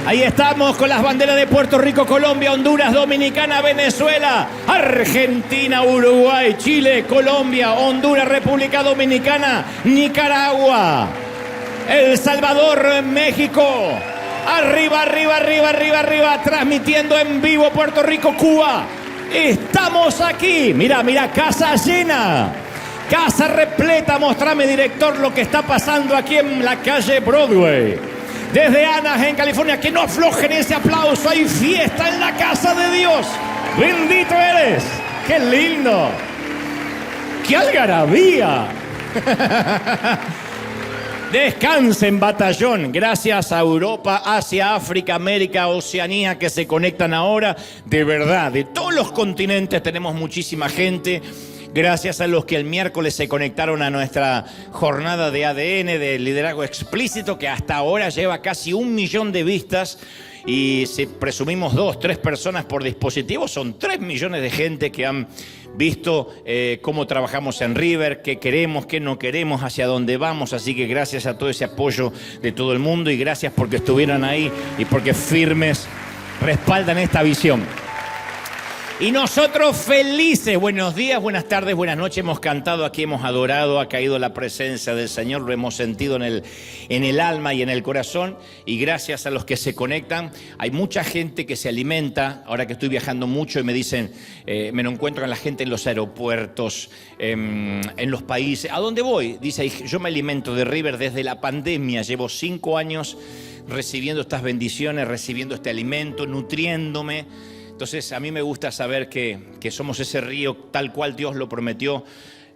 Ahí estamos con las banderas de Puerto Rico, Colombia, Honduras, Dominicana, Venezuela, Argentina, Uruguay, Chile, Colombia, Honduras, República Dominicana, Nicaragua, El Salvador, México. Arriba, arriba, arriba, arriba, arriba, transmitiendo en vivo Puerto Rico, Cuba. Estamos aquí. Mira, mira, casa llena. Casa repleta. Mostrame, director, lo que está pasando aquí en la calle Broadway. Desde Anaheim, California, que no aflojen ese aplauso. Hay fiesta en la casa de Dios. Bendito eres. ¡Qué lindo! ¡Qué algarabía! Descansen, batallón. Gracias a Europa, Asia, África, América, Oceanía que se conectan ahora. De verdad, de todos los continentes tenemos muchísima gente. Gracias a los que el miércoles se conectaron a nuestra jornada de ADN, de liderazgo explícito, que hasta ahora lleva casi 1 millón de vistas. Y si presumimos 2, 3 personas por dispositivo, son 3 millones de gente que han visto cómo trabajamos en River, qué queremos, qué no queremos, hacia dónde vamos. Así que gracias a todo ese apoyo de todo el mundo y gracias porque estuvieron ahí y porque firmes respaldan esta visión. Y nosotros felices, buenos días, buenas tardes, buenas noches, hemos cantado aquí, hemos adorado, ha caído la presencia del Señor, lo hemos sentido en el alma y en el corazón, y gracias a los que se conectan, hay mucha gente que se alimenta, ahora que estoy viajando mucho y me dicen, me lo encuentro con la gente en los aeropuertos, en los países, ¿a dónde voy? Dice, yo me alimento de River desde la pandemia, llevo 5 años recibiendo estas bendiciones, recibiendo este alimento, nutriéndome. Entonces, a mí me gusta saber que somos ese río tal cual Dios lo prometió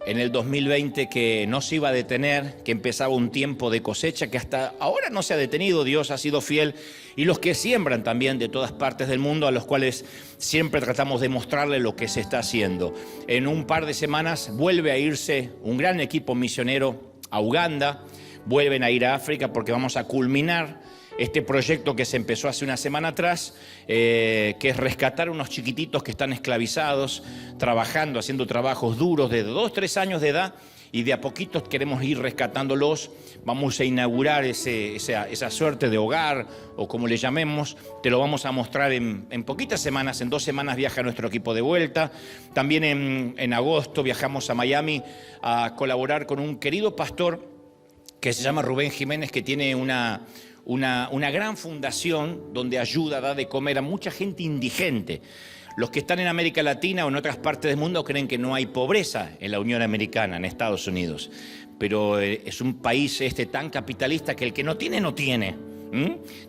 en el 2020, que no se iba a detener, que empezaba un tiempo de cosecha, que hasta ahora no se ha detenido. Dios ha sido fiel. Y los que siembran también de todas partes del mundo, a los cuales siempre tratamos de mostrarle lo que se está haciendo. En un par de semanas vuelve a irse un gran equipo misionero a Uganda, vuelven a ir a África porque vamos a culminar este proyecto que se empezó hace una semana atrás, que es rescatar unos chiquititos que están esclavizados, trabajando, haciendo trabajos duros de 2, 3 años de edad, y de a poquitos queremos ir rescatándolos. Vamos a inaugurar esa suerte de hogar, o como le llamemos. Te lo vamos a mostrar en poquitas semanas. En 2 semanas viaja nuestro equipo de vuelta. También en agosto viajamos a Miami a colaborar con un querido pastor que se llama Rubén Jiménez, que tiene una gran fundación donde ayuda, da de comer a mucha gente indigente. Los que están en América Latina o en otras partes del mundo creen que no hay pobreza en la Unión Americana, en Estados Unidos. Pero es un país tan capitalista que el que no tiene, no tiene.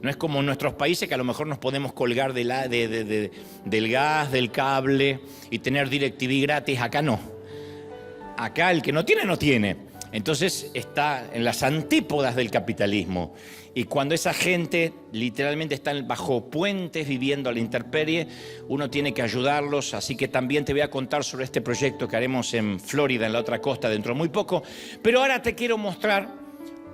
No es como en nuestros países que a lo mejor nos podemos colgar del gas, del cable y tener DirecTV gratis. Acá no. Acá el que no tiene, no tiene. Entonces está en las antípodas del capitalismo. Y cuando esa gente literalmente está bajo puentes, viviendo a la intemperie, uno tiene que ayudarlos. Así que también te voy a contar sobre este proyecto que haremos en Florida, en la otra costa, dentro de muy poco. Pero ahora te quiero mostrar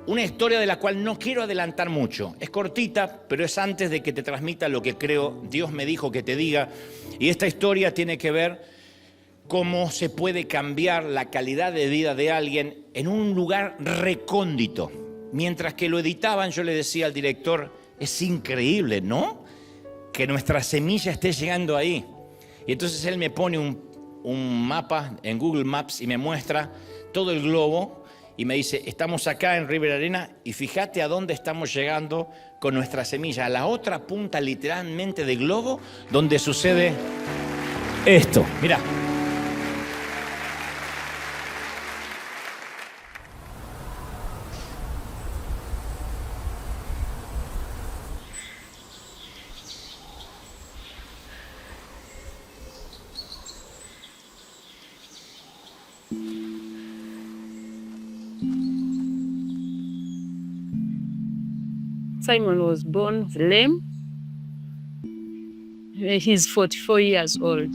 una historia de la cual no quiero adelantar mucho. Es cortita, pero es antes de que te transmita lo que creo Dios me dijo que te diga. Y esta historia tiene que ver cómo se puede cambiar la calidad de vida de alguien en un lugar recóndito. Mientras que lo editaban, yo le decía al director, es increíble, ¿no? Que nuestra semilla esté llegando ahí. Y entonces él me pone un mapa en Google Maps y me muestra todo el globo y me dice, estamos acá en River Arena y fíjate a dónde estamos llegando con nuestra semilla, a la otra punta literalmente del globo donde sucede esto. Mirá. Simon was born lame. He's 44 years old.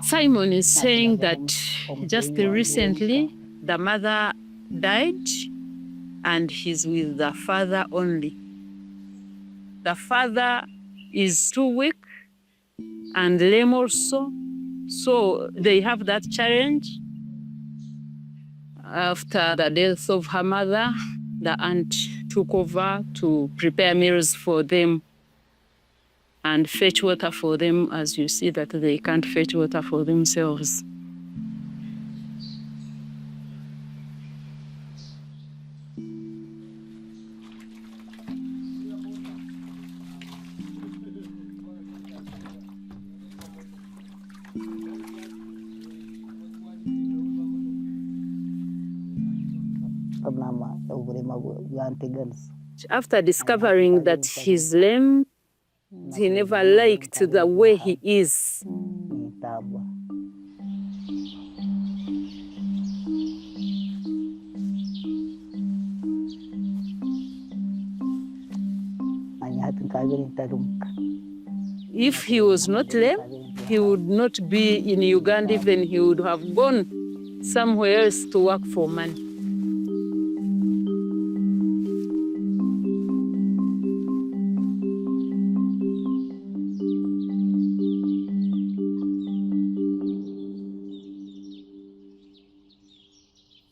Simon is saying that just recently the mother died and he's with the father only. The father is too weak and lame also, so they have that challenge. After the death of her mother, the aunt took over to prepare meals for them and fetch water for them, as you see that they can't fetch water for themselves. After discovering that he's lame, he never liked the way he is. If he was not lame, he would not be in Uganda, even he would have gone somewhere else to work for money.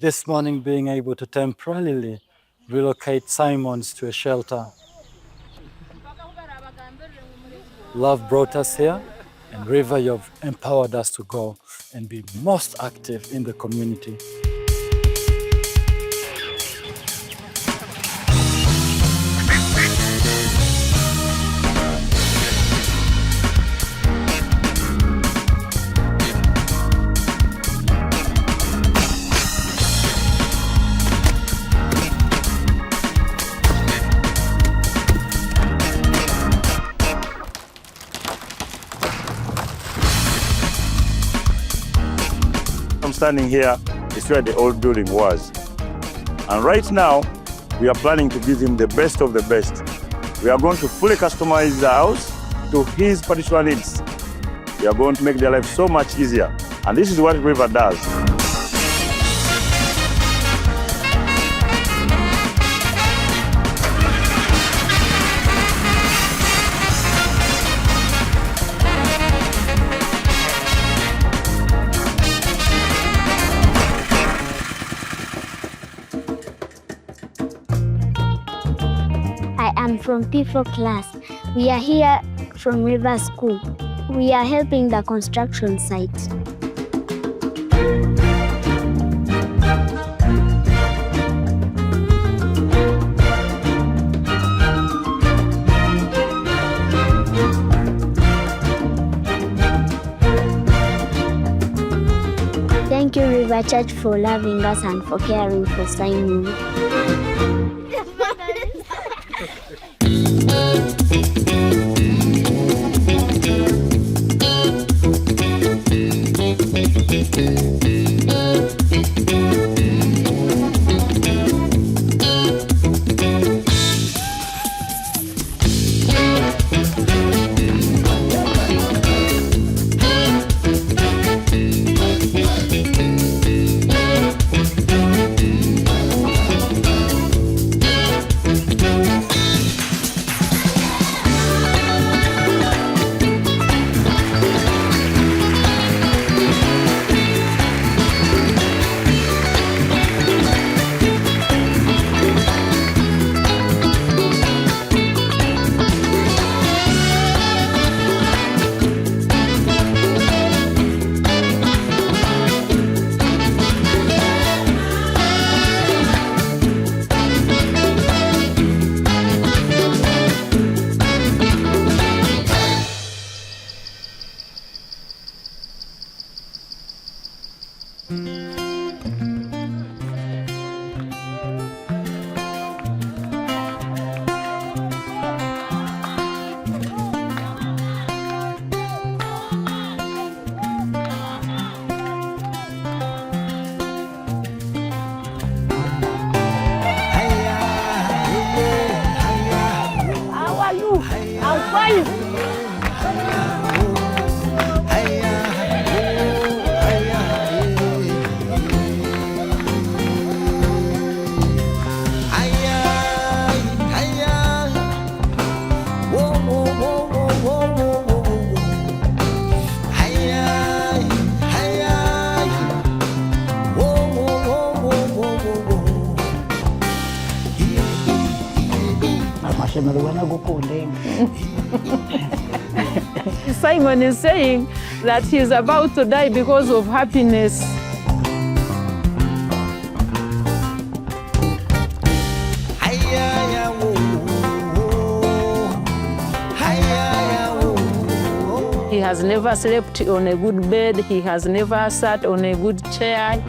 This morning, being able to temporarily relocate Simons to a shelter. Love brought us here, and River, you've empowered us to go and be most active in the community. Standing here is where the old building was. And right now, we are planning to give him the best of the best. We are going to fully customize the house to his particular needs. We are going to make their life so much easier. And this is what River does. I'm from P4 class. We are here from River School. We are helping the construction site. Thank you, River Church, for loving us and for caring for Simon. Simon is saying that he's about to die because of happiness. He has never slept on a good bed. He has never sat on a good chair.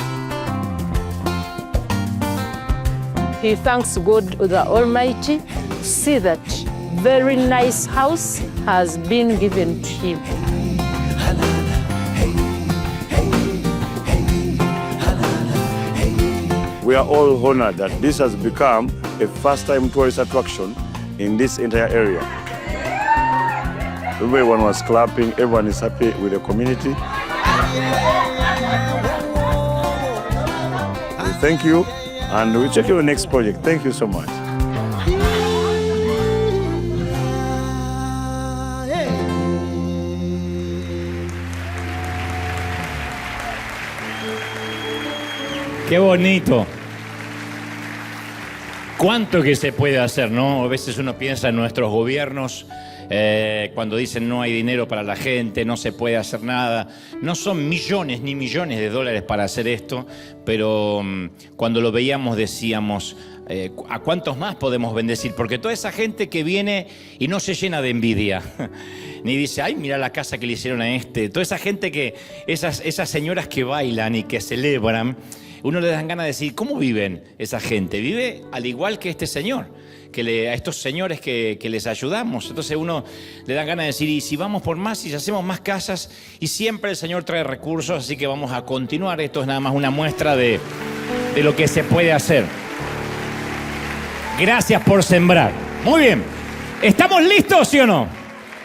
He thanks God the Almighty to see that very nice house has been given to him. We are all honored that this has become a first-time tourist attraction in this entire area. Everyone was clapping, everyone is happy with the community. We thank you, and we'll check your next project. Thank you so much. Qué bonito. ¿Cuánto que se puede hacer, no? A veces uno piensa en nuestros gobiernos cuando dicen no hay dinero para la gente, no se puede hacer nada. No son millones ni millones de dólares para hacer esto, pero cuando lo veíamos decíamos, ¿a cuántos más podemos bendecir? Porque toda esa gente que viene y no se llena de envidia, ni dice, ay, mira la casa que le hicieron a este. Toda esa gente que, esas señoras que bailan y que celebran, uno le dan ganas de decir, ¿cómo viven esa gente? Vive al igual que este señor, a estos señores que les ayudamos. Entonces uno le dan ganas de decir, y si vamos por más, y si hacemos más casas, y siempre el Señor trae recursos, así que vamos a continuar. Esto es nada más una muestra de lo que se puede hacer. Gracias por sembrar. Muy bien. ¿Estamos listos, sí o no?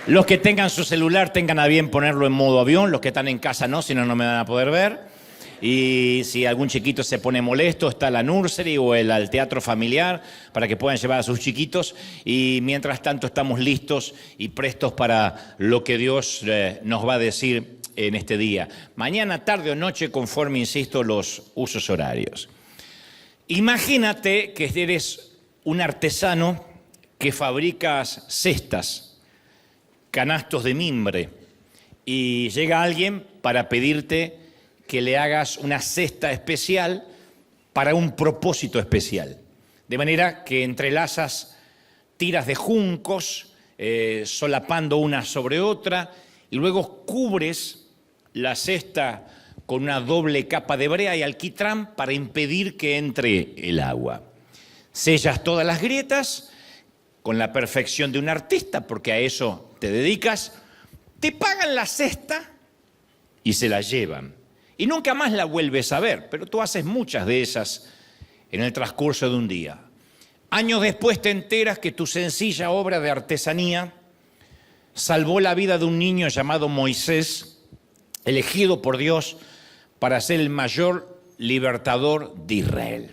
Los que tengan su celular, tengan a bien ponerlo en modo avión. Los que están en casa no, si no, no me van a poder ver. Y si algún chiquito se pone molesto, está la nursery o al teatro familiar para que puedan llevar a sus chiquitos. Y mientras tanto estamos listos y prestos para lo que Dios nos va a decir en este día. Mañana, tarde o noche, conforme, insisto, los usos horarios. Imagínate que eres un artesano que fabricas cestas, canastos de mimbre, y llega alguien para pedirte que le hagas una cesta especial para un propósito especial. De manera que entrelazas tiras de juncos, solapando una sobre otra, y luego cubres la cesta con una doble capa de brea y alquitrán para impedir que entre el agua. Sellas todas las grietas con la perfección de un artista, porque a eso te dedicas, te pagan la cesta y se la llevan. Y nunca más la vuelves a ver, pero tú haces muchas de esas en el transcurso de un día. Años después te enteras que tu sencilla obra de artesanía salvó la vida de un niño llamado Moisés, elegido por Dios para ser el mayor libertador de Israel.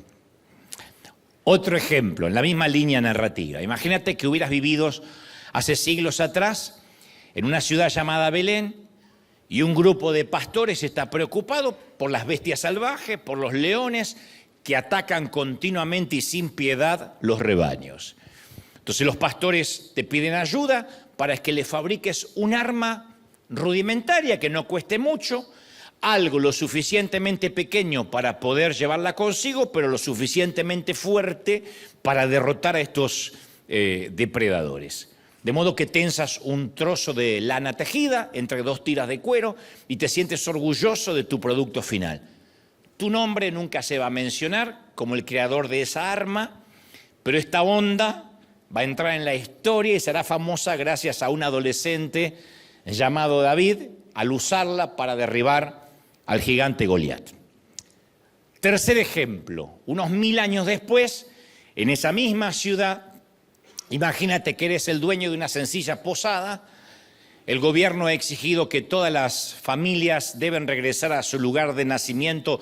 Otro ejemplo, en la misma línea narrativa. Imagínate que hubieras vivido hace siglos atrás en una ciudad llamada Belén, y un grupo de pastores está preocupado por las bestias salvajes, por los leones que atacan continuamente y sin piedad los rebaños. Entonces los pastores te piden ayuda para que le fabriques un arma rudimentaria que no cueste mucho, algo lo suficientemente pequeño para poder llevarla consigo, pero lo suficientemente fuerte para derrotar a estos depredadores. De modo que tensas un trozo de lana tejida entre dos tiras de cuero y te sientes orgulloso de tu producto final. Tu nombre nunca se va a mencionar como el creador de esa arma, pero esta onda va a entrar en la historia y será famosa gracias a un adolescente llamado David al usarla para derribar al gigante Goliat. Tercer ejemplo, unos 1000 años después, en esa misma ciudad, imagínate que eres el dueño de una sencilla posada. El gobierno ha exigido que todas las familias deben regresar a su lugar de nacimiento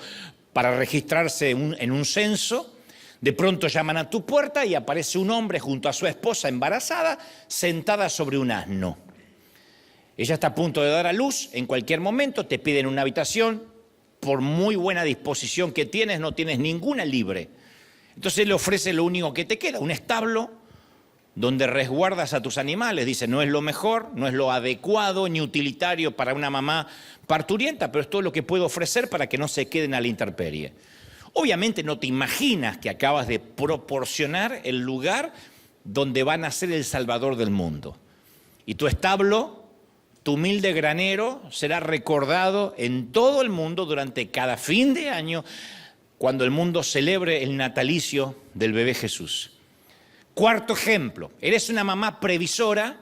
para registrarse en un censo. De pronto llaman a tu puerta y aparece un hombre junto a su esposa embarazada, sentada sobre un asno. Ella está a punto de dar a luz en cualquier momento, te piden una habitación. Por muy buena disposición que tienes, no tienes ninguna libre. Entonces le ofrece lo único que te queda, un establo, donde resguardas a tus animales. Dice, no es lo mejor, no es lo adecuado ni utilitario para una mamá parturienta, pero es todo lo que puedo ofrecer para que no se queden a la intemperie. Obviamente no te imaginas que acabas de proporcionar el lugar donde van a ser el Salvador del mundo. Y tu establo, tu humilde granero, será recordado en todo el mundo durante cada fin de año, cuando el mundo celebre el natalicio del bebé Jesús. Cuarto ejemplo, eres una mamá previsora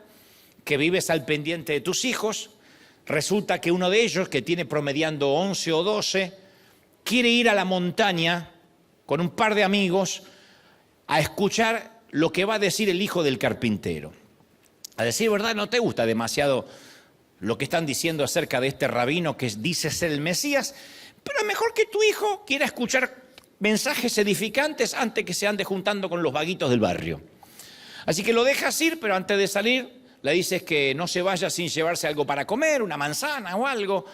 que vives al pendiente de tus hijos. Resulta que uno de ellos, que tiene promediando 11 o 12, quiere ir a la montaña con un par de amigos a escuchar lo que va a decir el hijo del carpintero. A decir verdad, no te gusta demasiado lo que están diciendo acerca de este rabino que dice ser el Mesías, pero es mejor que tu hijo quiera escuchar mensajes edificantes antes que se ande juntando con los vaguitos del barrio. Así que lo dejas ir, pero antes de salir le dices que no se vaya sin llevarse algo para comer, una manzana o algo.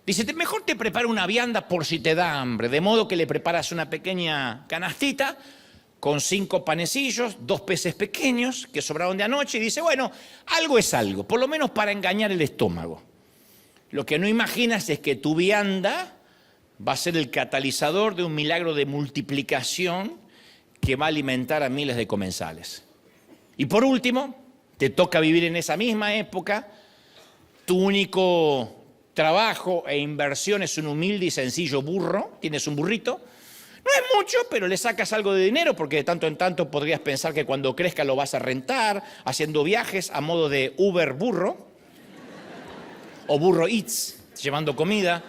Dice, mejor te preparo una vianda por si te da hambre, de modo que le preparas una pequeña canastita con 5 panecillos, 2 peces pequeños que sobraron de anoche, y dice, bueno, algo es algo, por lo menos para engañar el estómago. Lo que no imaginas es que tu vianda va a ser el catalizador de un milagro de multiplicación que va a alimentar a miles de comensales. Y por último, te toca vivir en esa misma época, tu único trabajo e inversión es un humilde y sencillo burro, tienes un burrito. No es mucho, pero le sacas algo de dinero porque de tanto en tanto podrías pensar que cuando crezca lo vas a rentar, haciendo viajes a modo de Uber burro o burro Eats, llevando comida.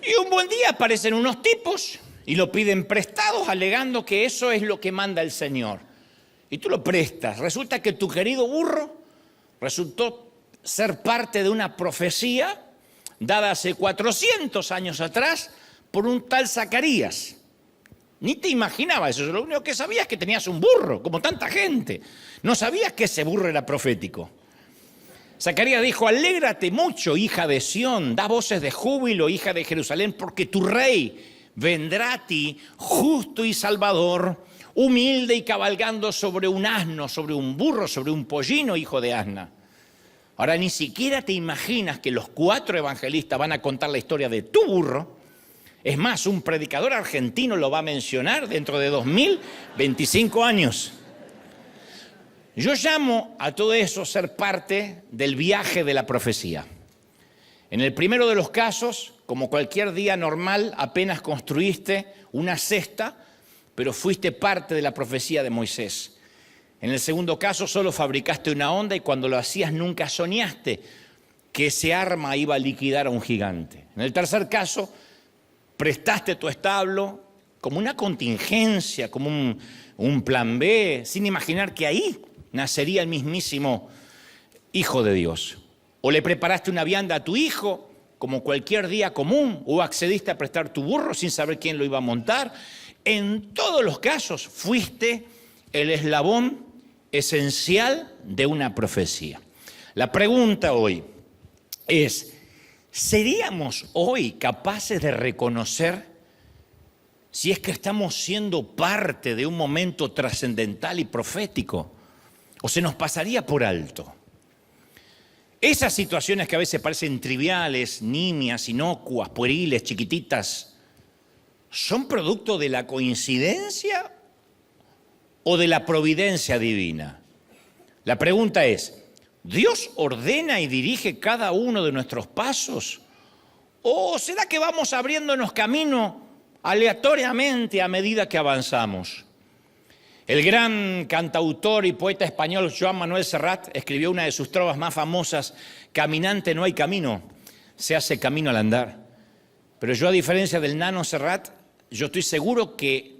Y un buen día aparecen unos tipos y lo piden prestados alegando que eso es lo que manda el Señor. Y tú lo prestas. Resulta que tu querido burro resultó ser parte de una profecía dada hace 400 años atrás por un tal Zacarías. Ni te imaginabas eso, lo único que sabías es que tenías un burro, como tanta gente. No sabías que ese burro era profético. Zacarías dijo, alégrate mucho, hija de Sión, da voces de júbilo, hija de Jerusalén, porque tu rey vendrá a ti, justo y salvador, humilde y cabalgando sobre un asno, sobre un burro, sobre un pollino, hijo de asna. Ahora, ni siquiera te imaginas que los 4 evangelistas van a contar la historia de tu burro. Es más, un predicador argentino lo va a mencionar dentro de 2025 años. Yo llamo a todo eso ser parte del viaje de la profecía. En el primero de los casos, como cualquier día normal, apenas construiste una cesta, pero fuiste parte de la profecía de Moisés. En el segundo caso, solo fabricaste una onda y cuando lo hacías nunca soñaste que ese arma iba a liquidar a un gigante. En el tercer caso, prestaste tu establo como una contingencia, como un plan B, sin imaginar que ahí nacería el mismísimo Hijo de Dios. O le preparaste una vianda a tu hijo, como cualquier día común, o accediste a prestar tu burro sin saber quién lo iba a montar. En todos los casos fuiste el eslabón esencial de una profecía. La pregunta hoy es, ¿seríamos hoy capaces de reconocer si es que estamos siendo parte de un momento trascendental y profético? ¿O se nos pasaría por alto? Esas situaciones que a veces parecen triviales, nimias, inocuas, pueriles, chiquititas, ¿son producto de la coincidencia o de la providencia divina? La pregunta es, ¿Dios ordena y dirige cada uno de nuestros pasos? ¿O será que vamos abriéndonos camino aleatoriamente a medida que avanzamos? El gran cantautor y poeta español Joan Manuel Serrat escribió una de sus trovas más famosas, caminante no hay camino, se hace camino al andar. Pero yo, a diferencia del nano Serrat, yo estoy seguro que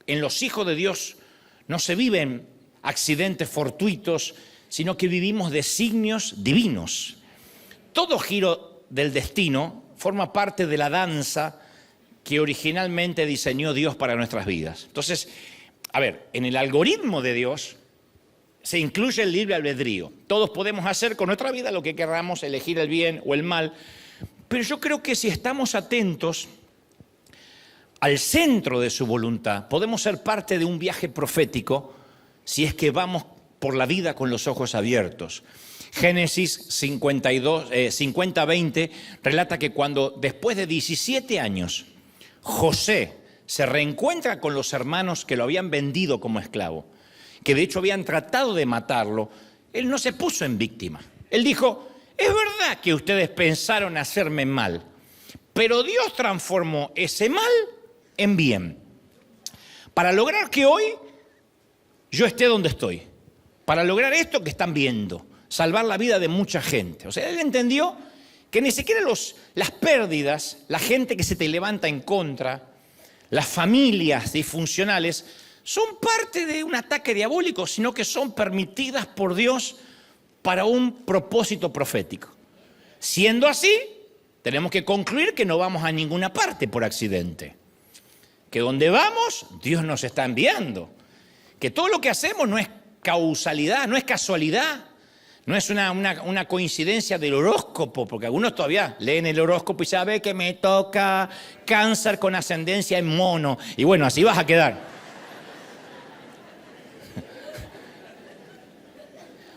en los hijos de Dios no se viven accidentes fortuitos, sino que vivimos designios divinos. Todo giro del destino forma parte de la danza que originalmente diseñó Dios para nuestras vidas. Entonces, a ver, en el algoritmo de Dios se incluye el libre albedrío. Todos podemos hacer con nuestra vida lo que queramos, elegir el bien o el mal, pero yo creo que si estamos atentos al centro de su voluntad, podemos ser parte de un viaje profético si es que vamos por la vida con los ojos abiertos. Génesis 50:20 relata que cuando después de 17 años José se reencuentra con los hermanos que lo habían vendido como esclavo, que de hecho habían tratado de matarlo, él no se puso en víctima. Él dijo, es verdad que ustedes pensaron hacerme mal, pero Dios transformó ese mal en bien, para lograr que hoy yo esté donde estoy, para lograr esto que están viendo, salvar la vida de mucha gente. O sea, él entendió que ni siquiera las pérdidas, la gente que se te levanta en contra, las familias disfuncionales, son parte de un ataque diabólico, sino que son permitidas por Dios para un propósito profético. Siendo así, tenemos que concluir que no vamos a ninguna parte por accidente. Que donde vamos, Dios nos está enviando. Que todo lo que hacemos no es causalidad, no es casualidad, no es una coincidencia del horóscopo, porque algunos todavía leen el horóscopo y saben que me toca cáncer con ascendencia en mono. Y bueno, así vas a quedar.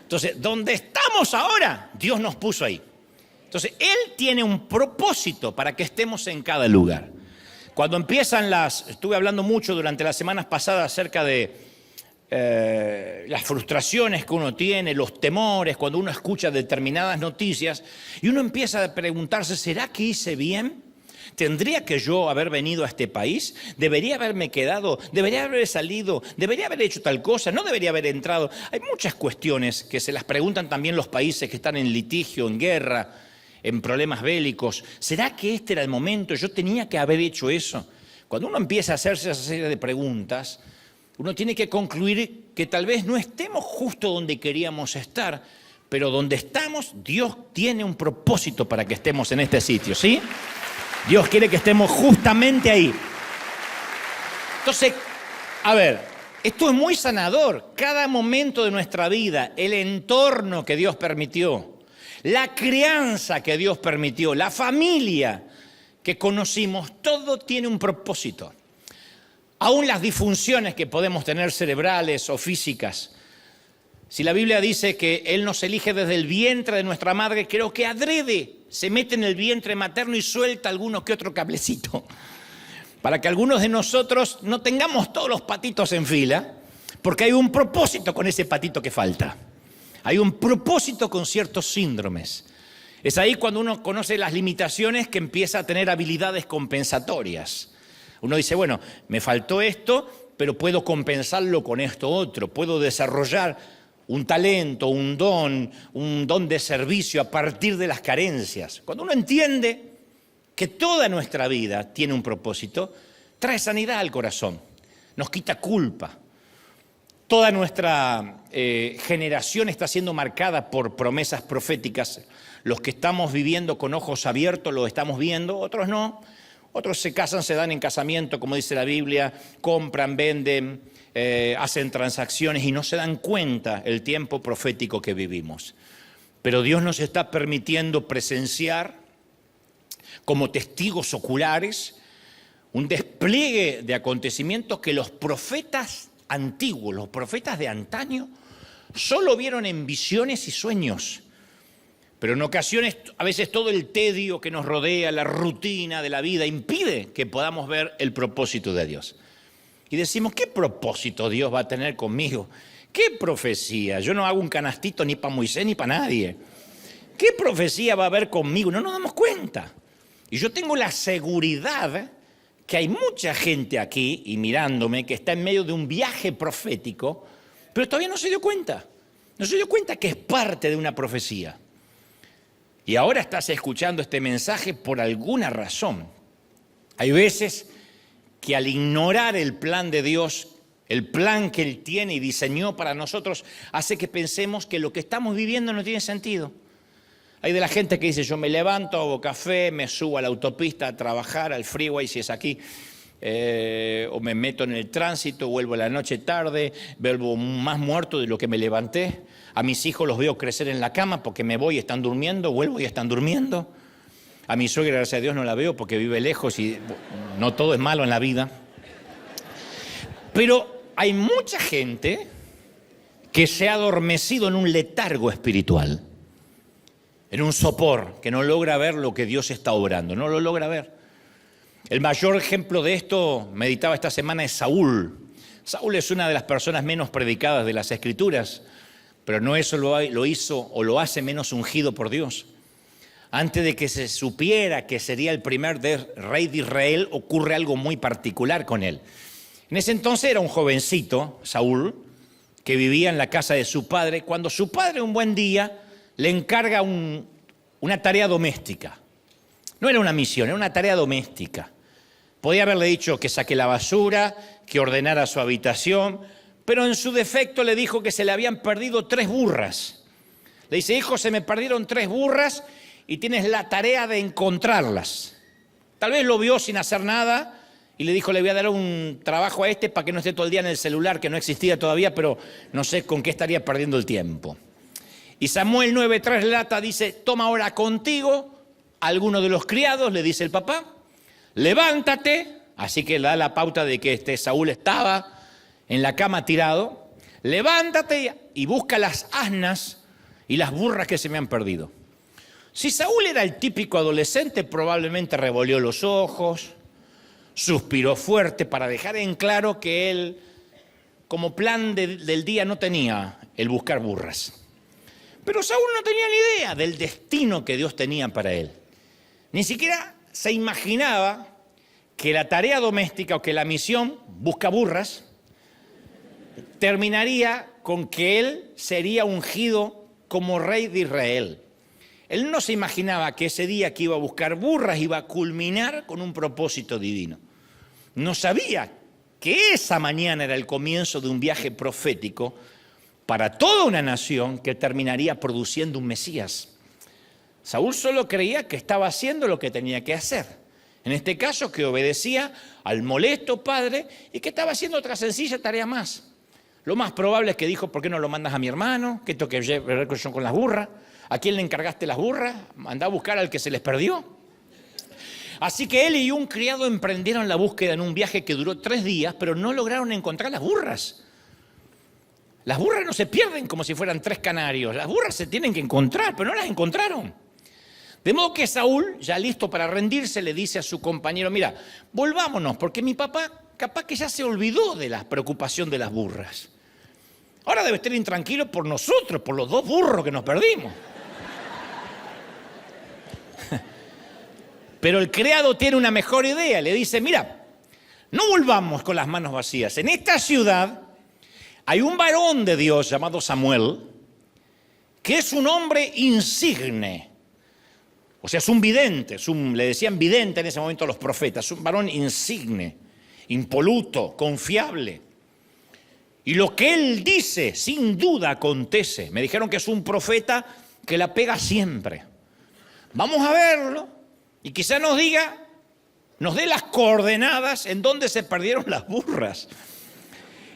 Entonces, donde estamos ahora, Dios nos puso ahí. Entonces, Él tiene un propósito para que estemos en cada lugar. Cuando empiezan estuve hablando mucho durante las semanas pasadas acerca de las frustraciones que uno tiene, los temores, cuando uno escucha determinadas noticias y uno empieza a preguntarse, ¿será que hice bien? ¿Tendría que yo haber venido a este país? ¿Debería haberme quedado? ¿Debería haber salido? ¿Debería haber hecho tal cosa? ¿No debería haber entrado? Hay muchas cuestiones que se las preguntan también los países que están en litigio, en guerra, en problemas bélicos. ¿Será que este era el momento? ¿Yo tenía que haber hecho eso? Cuando uno empieza a hacerse esa serie de preguntas, uno tiene que concluir que tal vez no estemos justo donde queríamos estar, pero donde estamos, Dios tiene un propósito para que estemos en este sitio, ¿sí? Dios quiere que estemos justamente ahí. Entonces, a ver, esto es muy sanador. Cada momento de nuestra vida, el entorno que Dios permitió, la crianza que Dios permitió, la familia que conocimos, todo tiene un propósito. Aún las disfunciones que podemos tener cerebrales o físicas. Si la Biblia dice que Él nos elige desde el vientre de nuestra madre, creo que adrede se mete en el vientre materno y suelta alguno que otro cablecito. Para que algunos de nosotros no tengamos todos los patitos en fila, porque hay un propósito con ese patito que falta. Hay un propósito con ciertos síndromes. Es ahí cuando uno conoce las limitaciones que empieza a tener habilidades compensatorias. Uno dice, bueno, me faltó esto, pero puedo compensarlo con esto otro. Puedo desarrollar un talento, un don de servicio a partir de las carencias. Cuando uno entiende que toda nuestra vida tiene un propósito, trae sanidad al corazón, nos quita culpa. Toda nuestra generación está siendo marcada por promesas proféticas. Los que estamos viviendo con ojos abiertos lo estamos viendo, otros no. Otros se casan, se dan en casamiento, como dice la Biblia, compran, venden, hacen transacciones y no se dan cuenta el tiempo profético que vivimos. Pero Dios nos está permitiendo presenciar como testigos oculares un despliegue de acontecimientos que los profetas antiguos, los profetas de antaño, solo vieron en visiones y sueños. Pero en ocasiones, a veces todo el tedio que nos rodea, la rutina de la vida, impide que podamos ver el propósito de Dios. Y decimos, ¿qué propósito Dios va a tener conmigo? ¿Qué profecía? Yo no hago un canastito ni para Moisés ni para nadie. ¿Qué profecía va a haber conmigo? No nos damos cuenta. Y yo tengo la seguridad que hay mucha gente aquí, y mirándome, que está en medio de un viaje profético, pero todavía no se dio cuenta. No se dio cuenta que es parte de una profecía. Y ahora estás escuchando este mensaje por alguna razón. Hay veces que al ignorar el plan de Dios, el plan que Él tiene y diseñó para nosotros, hace que pensemos que lo que estamos viviendo no tiene sentido. Hay de la gente que dice, yo me levanto, hago café, me subo a la autopista a trabajar, al freeway si es aquí, o me meto en el tránsito, vuelvo a la noche tarde, vuelvo más muerto de lo que me levanté. A mis hijos los veo crecer en la cama porque me voy y están durmiendo, vuelvo y están durmiendo. A mi suegra, gracias a Dios, no la veo porque vive lejos y no todo es malo en la vida. Pero hay mucha gente que se ha adormecido en un letargo espiritual, en un sopor, que no logra ver lo que Dios está obrando, no lo logra ver. El mayor ejemplo de esto, meditaba esta semana, es Saúl. Saúl es una de las personas menos predicadas de las Escrituras, pero no eso lo hizo o lo hace menos ungido por Dios. Antes de que se supiera que sería el primer rey de Israel, ocurre algo muy particular con él. En ese entonces era un jovencito, Saúl, que vivía en la casa de su padre, cuando su padre un buen día le encarga una tarea doméstica. No era una misión, era una tarea doméstica. Podía haberle dicho que saque la basura, que ordenara su habitación, pero en su defecto le dijo que se le habían perdido 3 burras. Le dice: hijo, se me perdieron 3 burras y tienes la tarea de encontrarlas. Tal vez lo vio sin hacer nada y le dijo: le voy a dar un trabajo a este para que no esté todo el día en el celular, que no existía todavía, pero no sé con qué estaría perdiendo el tiempo. Y Samuel 9:3 relata, dice: toma ahora contigo alguno de los criados, le dice el papá, levántate. Así que le da la pauta de que Saúl estaba en la cama tirado. Levántate y busca las asnas y las burras que se me han perdido. Si Saúl era el típico adolescente, probablemente revolvió los ojos, suspiró fuerte para dejar en claro que él, como plan del día, no tenía el buscar burras. Pero Saúl no tenía ni idea del destino que Dios tenía para él. Ni siquiera se imaginaba que la tarea doméstica o que la misión, busca burras, terminaría con que él sería ungido como rey de Israel. Él no se imaginaba que ese día que iba a buscar burras iba a culminar con un propósito divino. No sabía que esa mañana era el comienzo de un viaje profético para toda una nación que terminaría produciendo un Mesías. Saúl solo creía que estaba haciendo lo que tenía que hacer. En este caso, que obedecía al molesto padre y que estaba haciendo otra sencilla tarea más. Lo más probable es que dijo: ¿por qué no lo mandas a mi hermano? ¿Qué tengo que ver con las burras? ¿A quién le encargaste las burras? Andá a buscar al que se les perdió. Así que él y un criado emprendieron la búsqueda en un viaje que duró 3 días, pero no lograron encontrar las burras. Las burras no se pierden como si fueran 3 canarios. Las burras se tienen que encontrar, pero no las encontraron. De modo que Saúl, ya listo para rendirse, le dice a su compañero: mira, volvámonos, porque mi papá capaz que ya se olvidó de la preocupación de las burras. Ahora debe estar intranquilo por nosotros, por los 2 burros que nos perdimos. Pero el criado tiene una mejor idea. Le dice: mira, no volvamos con las manos vacías. En esta ciudad hay un varón de Dios llamado Samuel, que es un hombre insigne. O sea, es un vidente, le decían vidente en ese momento a los profetas, un varón insigne, impoluto, confiable. Y lo que él dice, sin duda acontece. Me dijeron que es un profeta que la pega siempre. Vamos a verlo y quizá nos dé las coordenadas en donde se perdieron las burras.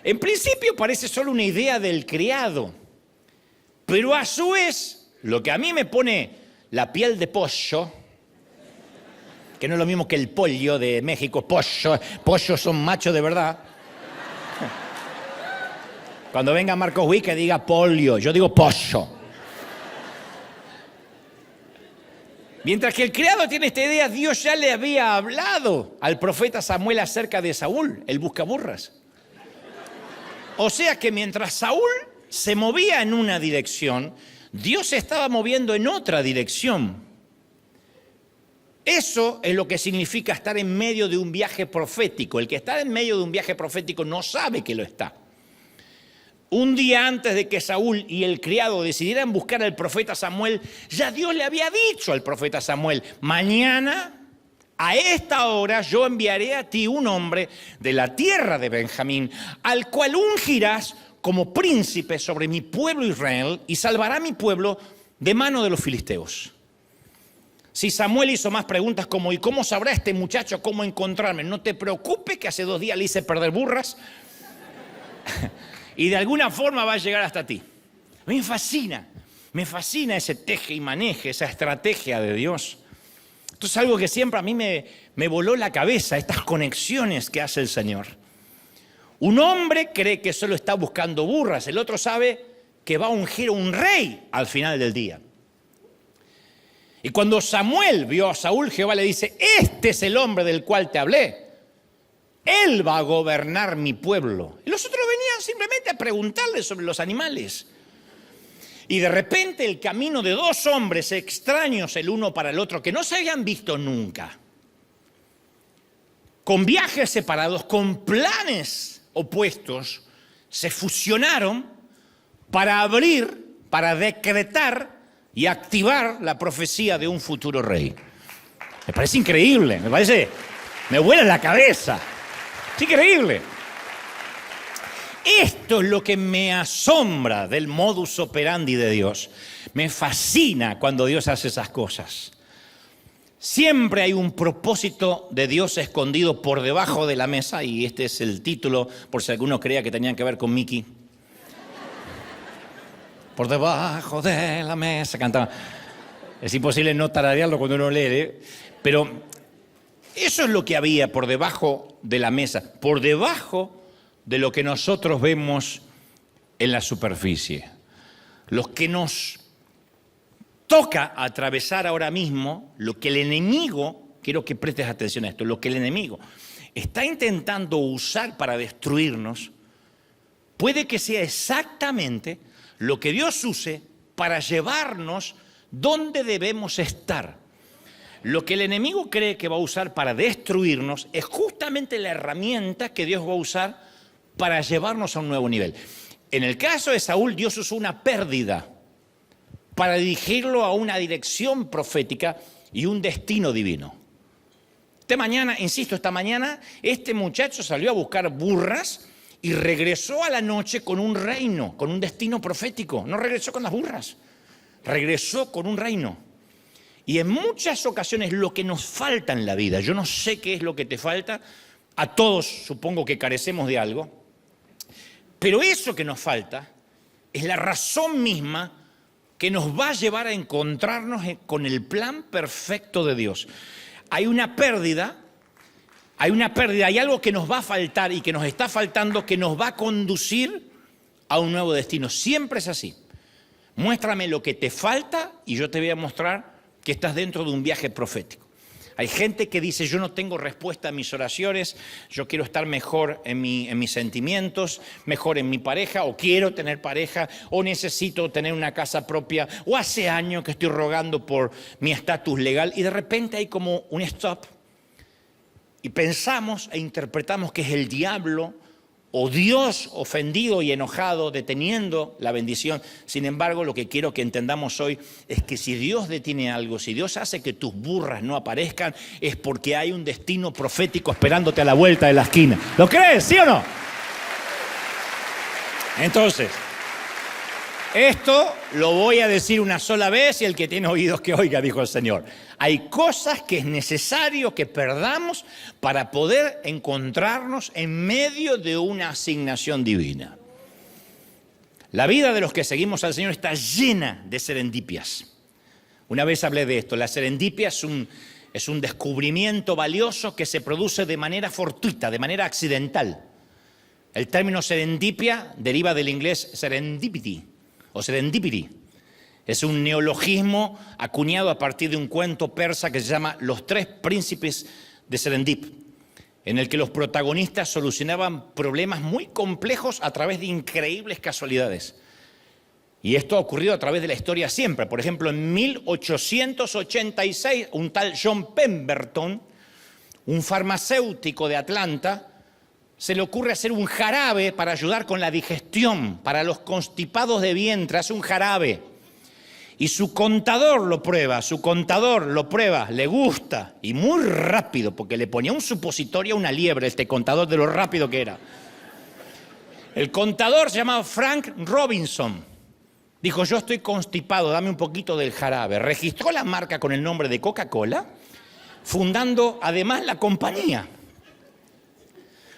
En principio parece solo una idea del criado, pero a su vez, lo que a mí me pone la piel de pollo, que no es lo mismo que el pollo de México, pollos son machos de verdad. Cuando venga Marcos Witt, que diga pollo, yo digo pollo. Mientras que el criado tiene esta idea, Dios ya le había hablado al profeta Samuel acerca de Saúl, el buscaburras. O sea que mientras Saúl se movía en una dirección, Dios se estaba moviendo en otra dirección. Eso es lo que significa estar en medio de un viaje profético. El que está en medio de un viaje profético no sabe que lo está. Un día antes de que Saúl y el criado decidieran buscar al profeta Samuel, ya Dios le había dicho al profeta Samuel: mañana, a esta hora, yo enviaré a ti un hombre de la tierra de Benjamín, al cual ungirás como príncipe sobre mi pueblo Israel y salvará a mi pueblo de mano de los filisteos. Si Samuel hizo más preguntas como: ¿y cómo sabrá este muchacho cómo encontrarme? No te preocupes, que hace 2 días le hice perder burras y de alguna forma va a llegar hasta ti. A mí me fascina ese teje y maneje, esa estrategia de Dios. Esto es algo que siempre a mí me voló la cabeza, estas conexiones que hace el Señor. Un hombre cree que solo está buscando burras, el otro sabe que va a ungir a un rey al final del día. Y cuando Samuel vio a Saúl, Jehová le dice, este es el hombre del cual te hablé. Él va a gobernar mi pueblo. Y los otros venían simplemente a preguntarle sobre los animales. Y de repente el camino de dos hombres extraños el uno para el otro, que no se habían visto nunca, con viajes separados, con planes opuestos, se fusionaron para abrir, para decretar y activar la profecía de un futuro rey. Me parece increíble, me vuela la cabeza. Es increíble. Esto es lo que me asombra del modus operandi de Dios. Me fascina cuando Dios hace esas cosas. Siempre hay un propósito de Dios escondido por debajo de la mesa, y este es el título, por si alguno creía que tenían que ver con Mickey. Por debajo de la mesa cantaba. Es imposible no tararearlo cuando uno lee, pero eso es lo que había por debajo de la mesa, por debajo de lo que nosotros vemos en la superficie. Lo que nos toca atravesar ahora mismo, lo que el enemigo, quiero que prestes atención a esto, lo que el enemigo está intentando usar para destruirnos, puede que sea exactamente lo que Dios use para llevarnos donde debemos estar. Lo que el enemigo cree que va a usar para destruirnos es justamente la herramienta que Dios va a usar para llevarnos a un nuevo nivel. En el caso de Saúl, Dios usó una pérdida para dirigirlo a una dirección profética y un destino divino. Esta mañana, este muchacho salió a buscar burras y regresó a la noche con un reino, con un destino profético. No regresó con las burras, regresó con un reino. Y en muchas ocasiones lo que nos falta en la vida, yo no sé qué es lo que te falta, a todos supongo que carecemos de algo, pero eso que nos falta es la razón misma que nos va a llevar a encontrarnos con el plan perfecto de Dios. Hay una pérdida, hay algo que nos va a faltar y que nos está faltando, que nos va a conducir a un nuevo destino. Siempre es así. Muéstrame lo que te falta y yo te voy a mostrar que estás dentro de un viaje profético. Hay gente que dice, yo no tengo respuesta a mis oraciones, yo quiero estar mejor en mis sentimientos, mejor en mi pareja, o quiero tener pareja, o necesito tener una casa propia, o hace años que estoy rogando por mi estatus legal, y de repente hay como un stop, y pensamos e interpretamos que es el diablo o Dios ofendido y enojado, deteniendo la bendición. Sin embargo, lo que quiero que entendamos hoy es que si Dios detiene algo, si Dios hace que tus burras no aparezcan, es porque hay un destino profético esperándote a la vuelta de la esquina. ¿Lo crees, sí o no? Entonces, esto lo voy a decir una sola vez y el que tiene oídos que oiga, dijo el Señor. Hay cosas que es necesario que perdamos para poder encontrarnos en medio de una asignación divina. La vida de los que seguimos al Señor está llena de serendipias. Una vez hablé de esto. La serendipia es un descubrimiento valioso que se produce de manera fortuita, de manera accidental. El término serendipia deriva del inglés serendipity o serendipity. Es un neologismo acuñado a partir de un cuento persa que se llama Los tres príncipes de Serendip, en el que los protagonistas solucionaban problemas muy complejos a través de increíbles casualidades. Y esto ha ocurrido a través de la historia siempre. Por ejemplo, en 1886, un tal John Pemberton, un farmacéutico de Atlanta, se le ocurre hacer un jarabe para ayudar con la digestión, para los constipados de vientre, hace un jarabe. Y su contador lo prueba, le gusta, y muy rápido, porque le ponía un supositorio a una liebre, este contador, de lo rápido que era. El contador se llamaba Frank Robinson. Dijo, yo estoy constipado, dame un poquito del jarabe. Registró la marca con el nombre de Coca-Cola, fundando además la compañía.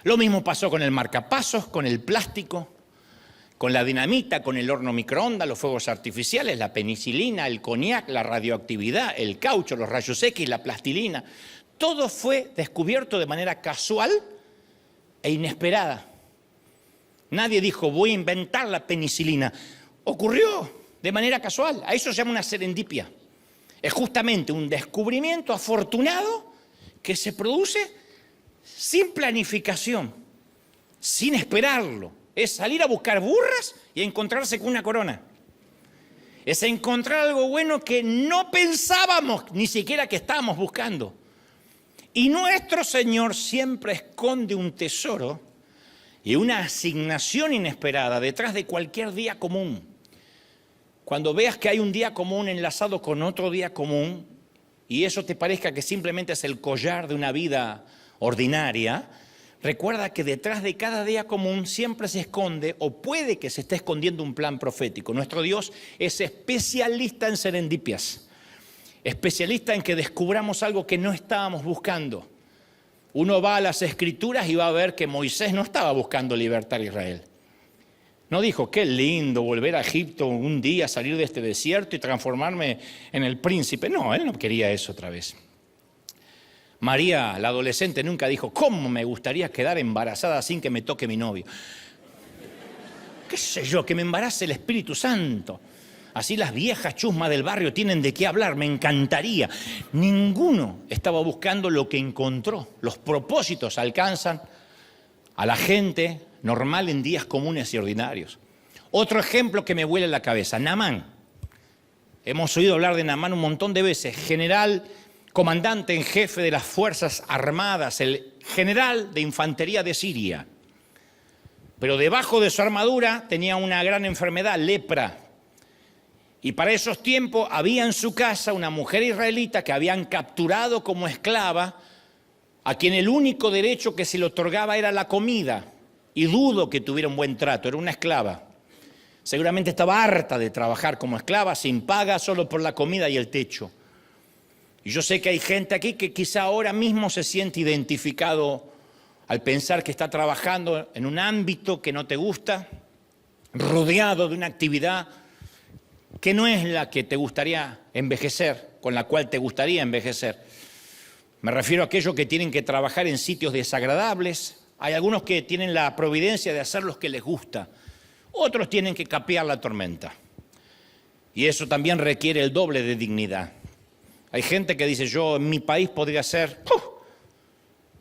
Lo mismo pasó con el marcapasos, con el plástico, con la dinamita, con el horno microondas, los fuegos artificiales, la penicilina, el cognac, la radioactividad, el caucho, los rayos X, la plastilina. Todo fue descubierto de manera casual e inesperada. Nadie dijo, voy a inventar la penicilina. Ocurrió de manera casual. A eso se llama una serendipia. Es justamente un descubrimiento afortunado que se produce sin planificación, sin esperarlo. Es salir a buscar burras y encontrarse con una corona. Es encontrar algo bueno que no pensábamos ni siquiera que estábamos buscando. Y nuestro Señor siempre esconde un tesoro y una asignación inesperada detrás de cualquier día común. Cuando veas que hay un día común enlazado con otro día común y eso te parezca que simplemente es el collar de una vida ordinaria, recuerda que detrás de cada día común siempre se esconde o puede que se esté escondiendo un plan profético. Nuestro Dios es especialista en serendipias, especialista en que descubramos algo que no estábamos buscando. Uno va a las Escrituras y va a ver que Moisés no estaba buscando libertar a Israel. No dijo, qué lindo volver a Egipto un día, salir de este desierto y transformarme en el príncipe. No, él no quería eso otra vez. María, la adolescente, nunca dijo, ¿cómo me gustaría quedar embarazada sin que me toque mi novio? ¿Qué sé yo? Que me embarace el Espíritu Santo. Así las viejas chusmas del barrio tienen de qué hablar, me encantaría. Ninguno estaba buscando lo que encontró. Los propósitos alcanzan a la gente normal en días comunes y ordinarios. Otro ejemplo que me vuela la cabeza, Naamán. Hemos oído hablar de Naamán un montón de veces. General, comandante en jefe de las Fuerzas Armadas, el general de infantería de Siria. Pero debajo de su armadura tenía una gran enfermedad, lepra. Y para esos tiempos había en su casa una mujer israelita que habían capturado como esclava, a quien el único derecho que se le otorgaba era la comida. Y dudo que tuviera un buen trato, era una esclava. Seguramente estaba harta de trabajar como esclava, sin paga, solo por la comida y el techo. Y yo sé que hay gente aquí que quizá ahora mismo se siente identificado al pensar que está trabajando en un ámbito que no te gusta, rodeado de una actividad que no es la que te gustaría envejecer, con la cual te gustaría envejecer. Me refiero a aquellos que tienen que trabajar en sitios desagradables. Hay algunos que tienen la providencia de hacer lo que les gusta. Otros tienen que capear la tormenta. Y eso también requiere el doble de dignidad. Hay gente que dice, yo en mi país podría ser,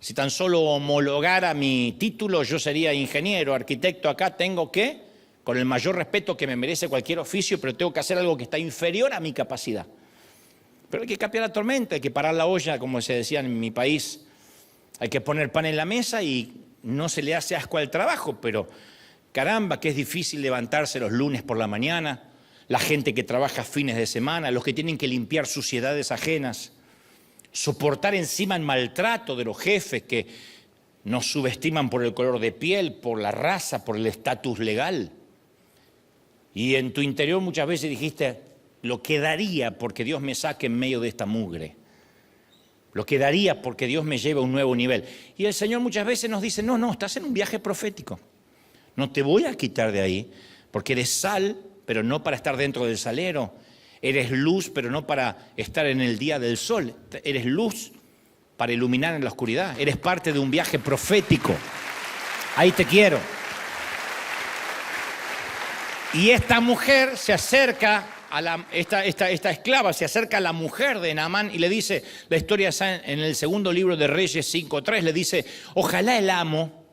si tan solo homologara mi título, yo sería ingeniero, arquitecto. Acá tengo que, con el mayor respeto que me merece cualquier oficio, pero tengo que hacer algo que está inferior a mi capacidad. Pero hay que capear la tormenta, hay que parar la olla, como se decía en mi país. Hay que poner pan en la mesa y no se le hace asco al trabajo, pero caramba, que es difícil levantarse los lunes por la mañana, la gente que trabaja fines de semana, los que tienen que limpiar suciedades ajenas, soportar encima el maltrato de los jefes que nos subestiman por el color de piel, por la raza, por el estatus legal. Y en tu interior muchas veces dijiste, lo que daría porque Dios me saque en medio de esta mugre. Lo que daría porque Dios me lleve a un nuevo nivel. Y el Señor muchas veces nos dice, no, estás en un viaje profético. No te voy a quitar de ahí, porque eres sal, pero no para estar dentro del salero. Eres luz, pero no para estar en el día del sol. Eres luz para iluminar en la oscuridad. Eres parte de un viaje profético. Ahí te quiero. Y esta mujer se acerca esta esclava se acerca a la mujer de Naamán y le dice, la historia está en el segundo libro de Reyes 5:3, le dice, ojalá el amo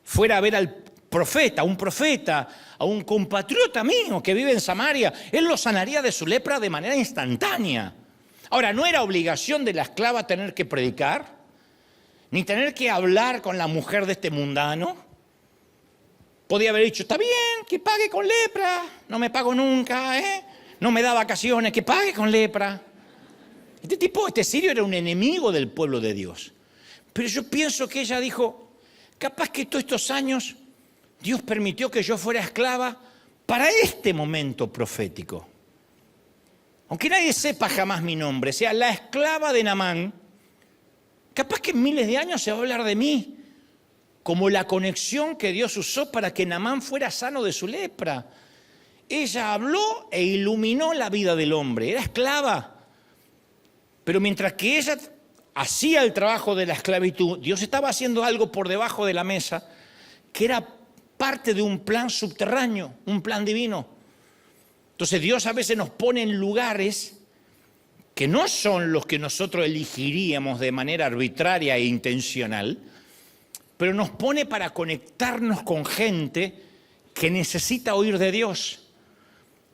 fuera a ver al profeta, a un compatriota mío que vive en Samaria, él lo sanaría de su lepra de manera instantánea. Ahora, no era obligación de la esclava tener que predicar, ni tener que hablar con la mujer de este mundano. Podía haber dicho, está bien, que pague con lepra, no me pago nunca, no me da vacaciones, que pague con lepra. Este sirio era un enemigo del pueblo de Dios. Pero yo pienso que ella dijo, capaz que todos estos años Dios permitió que yo fuera esclava para este momento profético. Aunque nadie sepa jamás mi nombre, sea la esclava de Naamán, capaz que en miles de años se va a hablar de mí como la conexión que Dios usó para que Naamán fuera sano de su lepra. Ella habló e iluminó la vida del hombre, era esclava. Pero mientras que ella hacía el trabajo de la esclavitud, Dios estaba haciendo algo por debajo de la mesa que era parte de un plan subterráneo, un plan divino. Entonces Dios a veces nos pone en lugares que no son los que nosotros elegiríamos de manera arbitraria e intencional, pero nos pone para conectarnos con gente que necesita oír de Dios.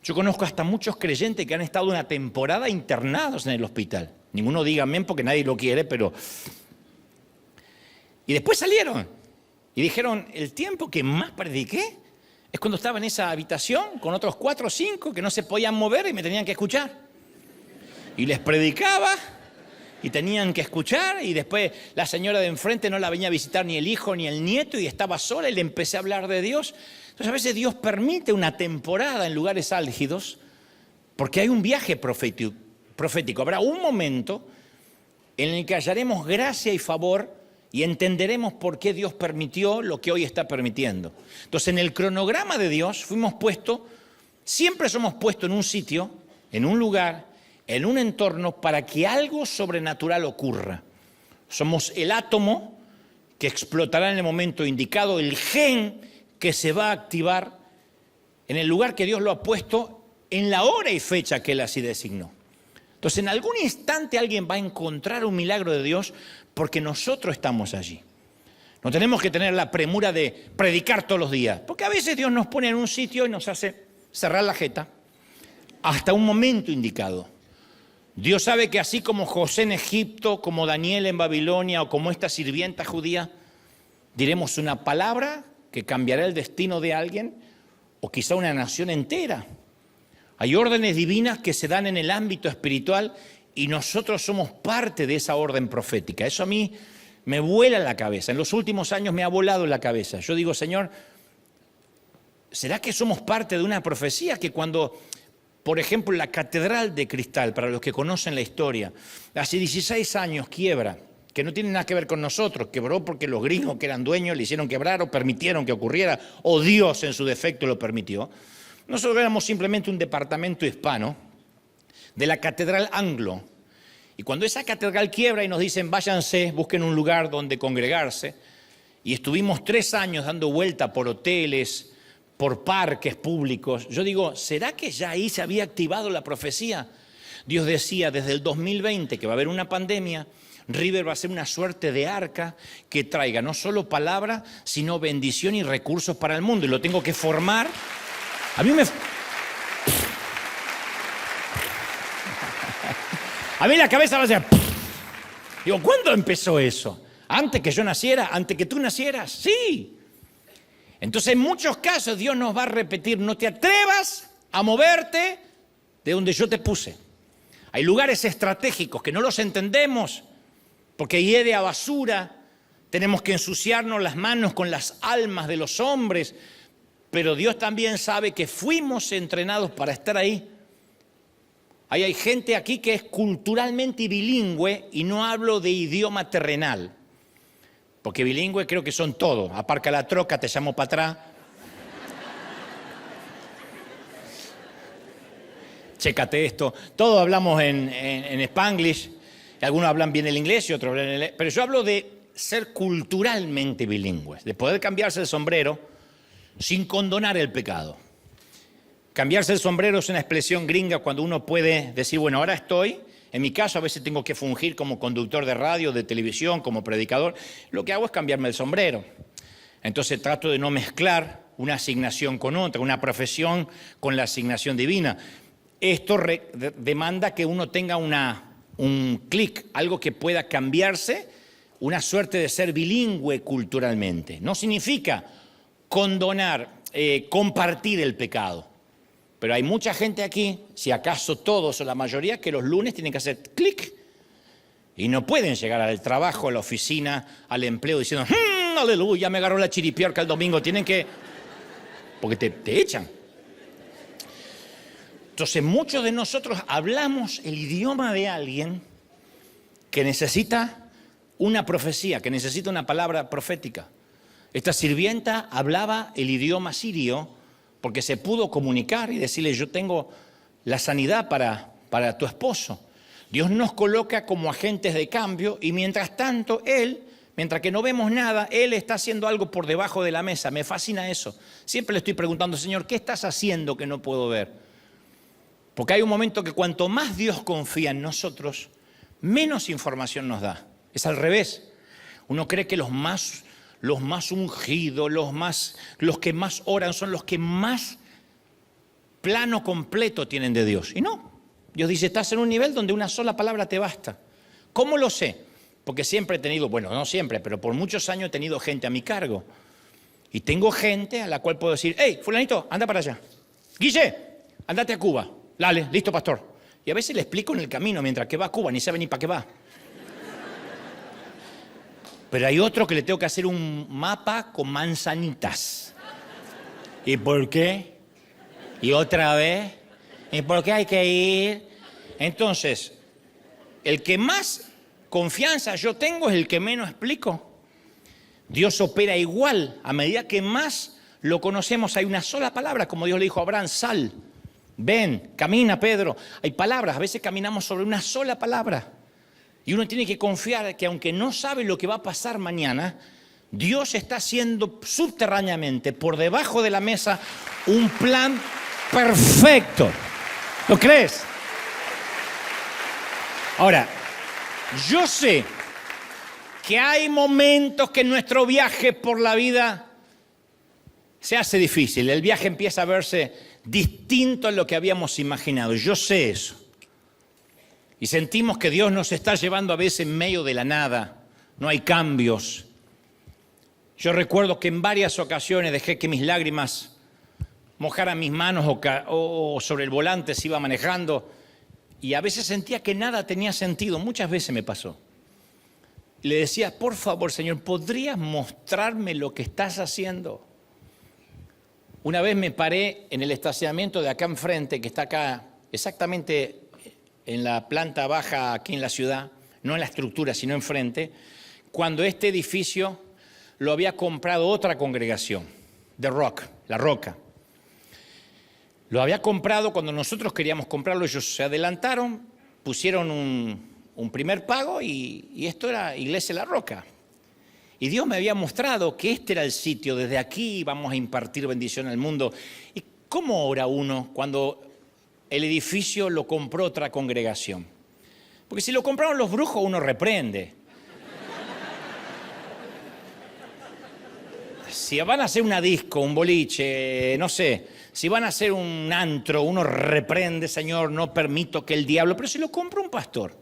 Yo conozco hasta muchos creyentes que han estado una temporada internados en el hospital. Ninguno diga amén porque nadie lo quiere, pero... Y después salieron y dijeron, el tiempo que más prediqué es cuando estaba en esa habitación con otros 4 o 5 que no se podían mover y me tenían que escuchar. Y les predicaba y tenían que escuchar, y después la señora de enfrente no la venía a visitar ni el hijo ni el nieto y estaba sola y le empecé a hablar de Dios. Entonces a veces Dios permite una temporada en lugares álgidos porque hay un viaje profético. Habrá un momento en el que hallaremos gracia y favor y entenderemos por qué Dios permitió lo que hoy está permitiendo. Entonces en el cronograma de Dios siempre somos puestos en un sitio, en un lugar, en un entorno para que algo sobrenatural ocurra. Somos el átomo que explotará en el momento indicado, el gen que se va a activar en el lugar que Dios lo ha puesto, en la hora y fecha que Él así designó. Entonces, en algún instante alguien va a encontrar un milagro de Dios porque nosotros estamos allí. No tenemos que tener la premura de predicar todos los días, porque a veces Dios nos pone en un sitio y nos hace cerrar la jeta hasta un momento indicado. Dios sabe que así como José en Egipto, como Daniel en Babilonia o como esta sirvienta judía, diremos una palabra que cambiará el destino de alguien o quizá una nación entera. Hay órdenes divinas que se dan en el ámbito espiritual y nosotros somos parte de esa orden profética. Eso a mí me vuela la cabeza. En los últimos años me ha volado la cabeza. Yo digo, Señor, ¿será que somos parte de una profecía que cuando, por ejemplo, la Catedral de Cristal, para los que conocen la historia, hace 16 años quiebra, que no tiene nada que ver con nosotros, quebró porque los gringos que eran dueños le hicieron quebrar o permitieron que ocurriera, o Dios en su defecto lo permitió. Nosotros éramos simplemente un departamento hispano de la Catedral Anglo. Y cuando esa catedral quiebra y nos dicen, váyanse, busquen un lugar donde congregarse, y estuvimos 3 años dando vuelta por hoteles, por parques públicos, yo digo, ¿será que ya ahí se había activado la profecía? Dios decía, desde el 2020 que va a haber una pandemia, River va a ser una suerte de arca que traiga no solo palabra, sino bendición y recursos para el mundo. Y lo tengo que formar. A mí la cabeza va a hacer... Digo, ¿cuándo empezó eso? ¿Antes que yo naciera? ¿Antes que tú nacieras? Sí. Entonces, en muchos casos, Dios nos va a repetir, no te atrevas a moverte de donde yo te puse. Hay lugares estratégicos que no los entendemos, porque hiede a basura, tenemos que ensuciarnos las manos con las almas de los hombres, pero Dios también sabe que fuimos entrenados para estar ahí. Hay gente aquí que es culturalmente bilingüe y no hablo de idioma terrenal, porque bilingüe creo que son todos. Aparca la troca, te llamo para atrás. Chécate esto. Todos hablamos en Spanglish. Algunos hablan bien el inglés y otros hablan el inglés. Pero yo hablo de ser culturalmente bilingües, de poder cambiarse el sombrero sin condonar el pecado. Cambiarse el sombrero es una expresión gringa cuando uno puede decir, bueno, ahora estoy, en mi caso a veces tengo que fungir como conductor de radio, de televisión, como predicador. Lo que hago es cambiarme el sombrero. Entonces trato de no mezclar una asignación con otra, una profesión con la asignación divina. Esto demanda que uno tenga un clic, algo que pueda cambiarse, una suerte de ser bilingüe culturalmente. No significa condonar, compartir el pecado. Pero hay mucha gente aquí, si acaso todos o la mayoría, que los lunes tienen que hacer clic y no pueden llegar al trabajo, a la oficina, al empleo diciendo, aleluya, me agarró la chiripiorca el domingo. Tienen que, porque te echan. Entonces muchos de nosotros hablamos el idioma de alguien que necesita una profecía, que necesita una palabra profética. Esta sirvienta hablaba el idioma sirio porque se pudo comunicar y decirle, yo tengo la sanidad para tu esposo. Dios nos coloca como agentes de cambio y mientras tanto Él Mientras que no vemos nada, Él está haciendo algo por debajo de la mesa. Me fascina eso. Siempre le estoy preguntando, Señor, ¿qué estás haciendo que no puedo ver? Porque hay un momento que cuanto más Dios confía en nosotros, menos información nos da. Es al revés. Uno cree que los más ungidos, los que más oran, son los que más plano completo tienen de Dios. Y no. Dios dice, estás en un nivel donde una sola palabra te basta. ¿Cómo lo sé? Porque siempre he tenido, bueno, no siempre, pero por muchos años he tenido gente a mi cargo. Y tengo gente a la cual puedo decir, hey, fulanito, anda para allá. Guille, andate a Cuba. Dale, listo, pastor. Y a veces le explico en el camino mientras que va a Cuba, ni sabe ni para qué va. Pero hay otro que le tengo que hacer un mapa con manzanitas. ¿Y por qué? ¿Y otra vez? ¿Y por qué hay que ir? Entonces, el que más confianza yo tengo es el que menos explico. Dios opera igual. A medida que más lo conocemos, hay una sola palabra, como Dios le dijo a Abraham, sal, ven, camina, Pedro. Hay palabras, a veces caminamos sobre una sola palabra. Y uno tiene que confiar que aunque no sabe lo que va a pasar mañana, Dios está haciendo subterráneamente, por debajo de la mesa, un plan perfecto. ¿Lo crees? Ahora, yo sé que hay momentos que en nuestro viaje por la vida se hace difícil. El viaje empieza a verse distinto a lo que habíamos imaginado. Yo sé eso. Y sentimos que Dios nos está llevando a veces en medio de la nada. No hay cambios. Yo recuerdo que en varias ocasiones dejé que mis lágrimas mojaran mis manos o sobre el volante se iba manejando. Y a veces sentía que nada tenía sentido. Muchas veces me pasó. Le decía, por favor, Señor, ¿podrías mostrarme lo que estás haciendo? Una vez me paré en el estacionamiento de acá enfrente, que está acá exactamente en la planta baja aquí en la ciudad, no en la estructura, sino enfrente, cuando este edificio lo había comprado otra congregación, The Rock, La Roca. Lo había comprado cuando nosotros queríamos comprarlo, ellos se adelantaron, pusieron un primer pago y esto era Iglesia La Roca. Y Dios me había mostrado que este era el sitio, desde aquí vamos a impartir bendición al mundo. ¿Y cómo ora uno cuando el edificio lo compró otra congregación? Porque si lo compraron los brujos, uno reprende. Si van a hacer una disco, un boliche, no sé, si van a hacer un antro, uno reprende, Señor, no permito que el diablo... Pero si lo compra un pastor.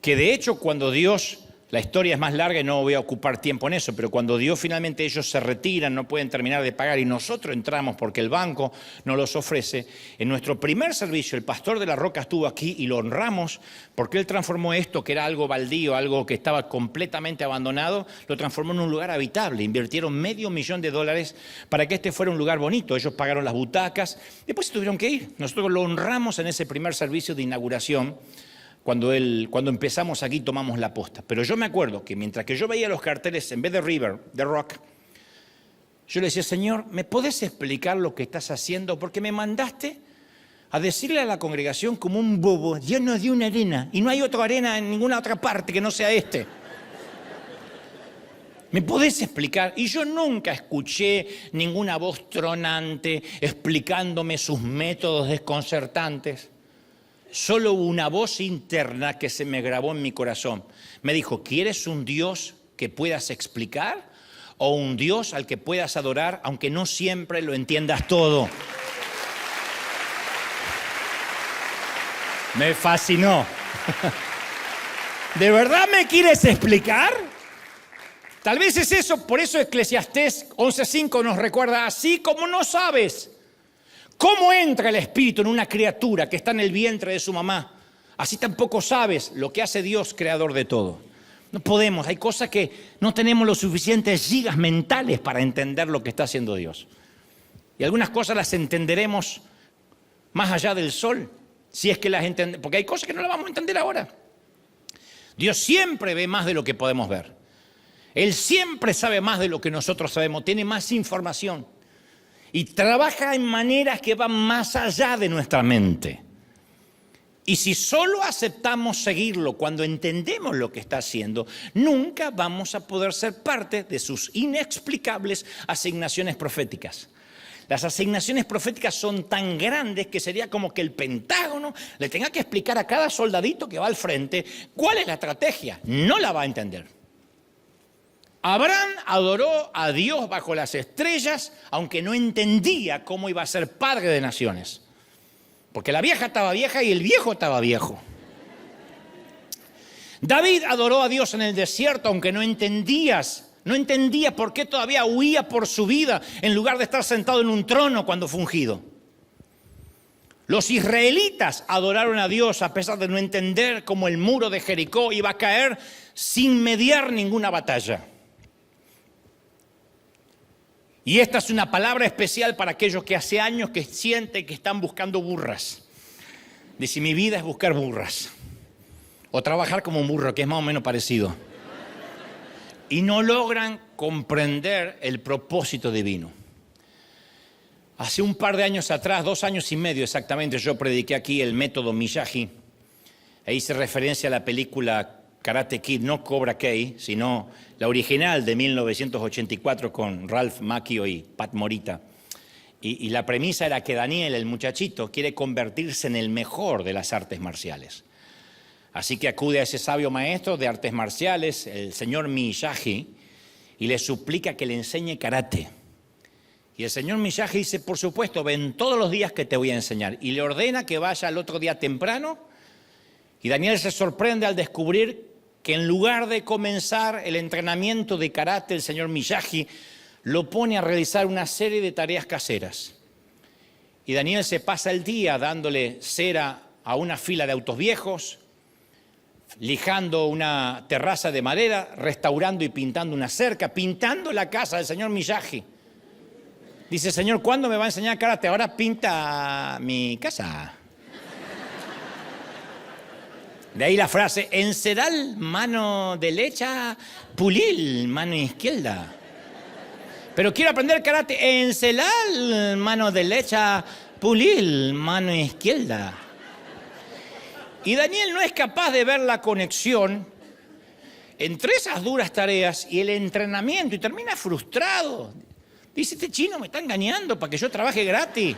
Que de hecho cuando Dios... La historia es más larga y no voy a ocupar tiempo en eso, pero cuando Dios finalmente ellos se retiran, no pueden terminar de pagar y nosotros entramos porque el banco nos los ofrece, en nuestro primer servicio el pastor de La Roca estuvo aquí y lo honramos porque él transformó esto que era algo baldío, algo que estaba completamente abandonado, lo transformó en un lugar habitable. Invirtieron $500,000 para que este fuera un lugar bonito. Ellos pagaron las butacas, después se tuvieron que ir. Nosotros lo honramos en ese primer servicio de inauguración. Cuando empezamos aquí tomamos la posta. Pero yo me acuerdo que mientras que yo veía los carteles, en vez de River, de Rock, yo le decía, Señor, ¿me podés explicar lo que estás haciendo? Porque me mandaste a decirle a la congregación como un bobo, Dios nos dio una arena y no hay otra arena en ninguna otra parte que no sea este. ¿Me podés explicar? Y yo nunca escuché ninguna voz tronante explicándome sus métodos desconcertantes. Solo una voz interna que se me grabó en mi corazón. Me dijo, ¿quieres un Dios que puedas explicar? ¿O un Dios al que puedas adorar, aunque no siempre lo entiendas todo? Me fascinó. ¿De verdad me quieres explicar? Tal vez es eso, por eso Eclesiastés 11:5 nos recuerda, así como no sabes cómo entra el espíritu en una criatura que está en el vientre de su mamá, así tampoco sabes lo que hace Dios, creador de todo. No podemos, hay cosas que no tenemos los suficientes gigas mentales para entender lo que está haciendo Dios. Y algunas cosas las entenderemos más allá del sol, si es que las entendemos, porque hay cosas que no las vamos a entender ahora. Dios siempre ve más de lo que podemos ver. Él siempre sabe más de lo que nosotros sabemos, tiene más información. Y trabaja en maneras que van más allá de nuestra mente. Y si solo aceptamos seguirlo cuando entendemos lo que está haciendo, nunca vamos a poder ser parte de sus inexplicables asignaciones proféticas. Las asignaciones proféticas son tan grandes que sería como que el Pentágono le tenga que explicar a cada soldadito que va al frente cuál es la estrategia. No la va a entender. Abraham adoró a Dios bajo las estrellas, aunque no entendía cómo iba a ser padre de naciones. Porque la vieja estaba vieja y el viejo estaba viejo. David adoró a Dios en el desierto, aunque no entendía por qué todavía huía por su vida en lugar de estar sentado en un trono cuando fue ungido. Los israelitas adoraron a Dios a pesar de no entender cómo el muro de Jericó iba a caer sin mediar ninguna batalla. Y esta es una palabra especial para aquellos que hace años que sienten que están buscando burras. Dice, mi vida es buscar burras. O trabajar como un burro, que es más o menos parecido. Y no logran comprender el propósito divino. Hace un par de años atrás, 2 años y medio exactamente, yo prediqué aquí el método Miyagi. E hice referencia a la película Karate Kid, no Cobra Kai, sino la original de 1984 con Ralph Macchio y Pat Morita. Y la premisa era que Daniel, el muchachito, quiere convertirse en el mejor de las artes marciales. Así que acude a ese sabio maestro de artes marciales, el señor Miyagi, y le suplica que le enseñe karate. Y el señor Miyagi dice, por supuesto, ven todos los días que te voy a enseñar. Y le ordena que vaya al otro día temprano. Y Daniel se sorprende al descubrir que en lugar de comenzar el entrenamiento de karate, el señor Miyagi lo pone a realizar una serie de tareas caseras. Y Daniel se pasa el día dándole cera a una fila de autos viejos, lijando una terraza de madera, restaurando y pintando una cerca, pintando la casa del señor Miyagi. Dice, señor, ¿cuándo me va a enseñar karate? Ahora pinta mi casa. De ahí la frase, enceral, mano derecha, pulil, mano izquierda. Pero quiero aprender karate, enceral, mano derecha, pulil, mano izquierda. Y Daniel no es capaz de ver la conexión entre esas duras tareas y el entrenamiento y termina frustrado. Dice, este chino me está engañando para que yo trabaje gratis.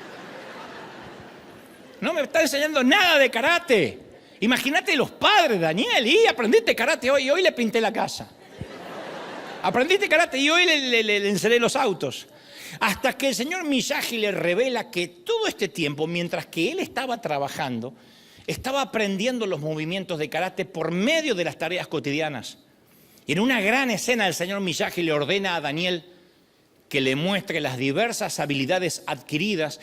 No me está enseñando nada de karate. Imagínate los padres, Daniel, y aprendiste karate hoy, y hoy le pinté la casa. Aprendiste karate y hoy le enceré los autos. Hasta que el señor Miyagi le revela que todo este tiempo, mientras que él estaba trabajando, estaba aprendiendo los movimientos de karate por medio de las tareas cotidianas. Y en una gran escena el señor Miyagi le ordena a Daniel que le muestre las diversas habilidades adquiridas,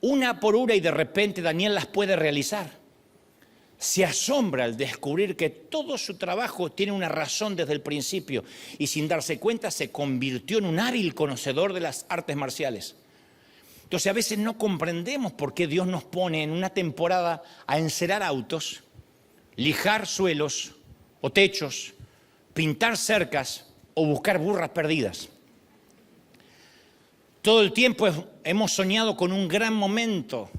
una por una, y de repente Daniel las puede realizar. Se asombra al descubrir que todo su trabajo tiene una razón desde el principio y sin darse cuenta se convirtió en un hábil conocedor de las artes marciales. Entonces a veces no comprendemos por qué Dios nos pone en una temporada a encerar autos, lijar suelos o techos, pintar cercas o buscar burras perdidas. Todo el tiempo hemos soñado con un gran momento,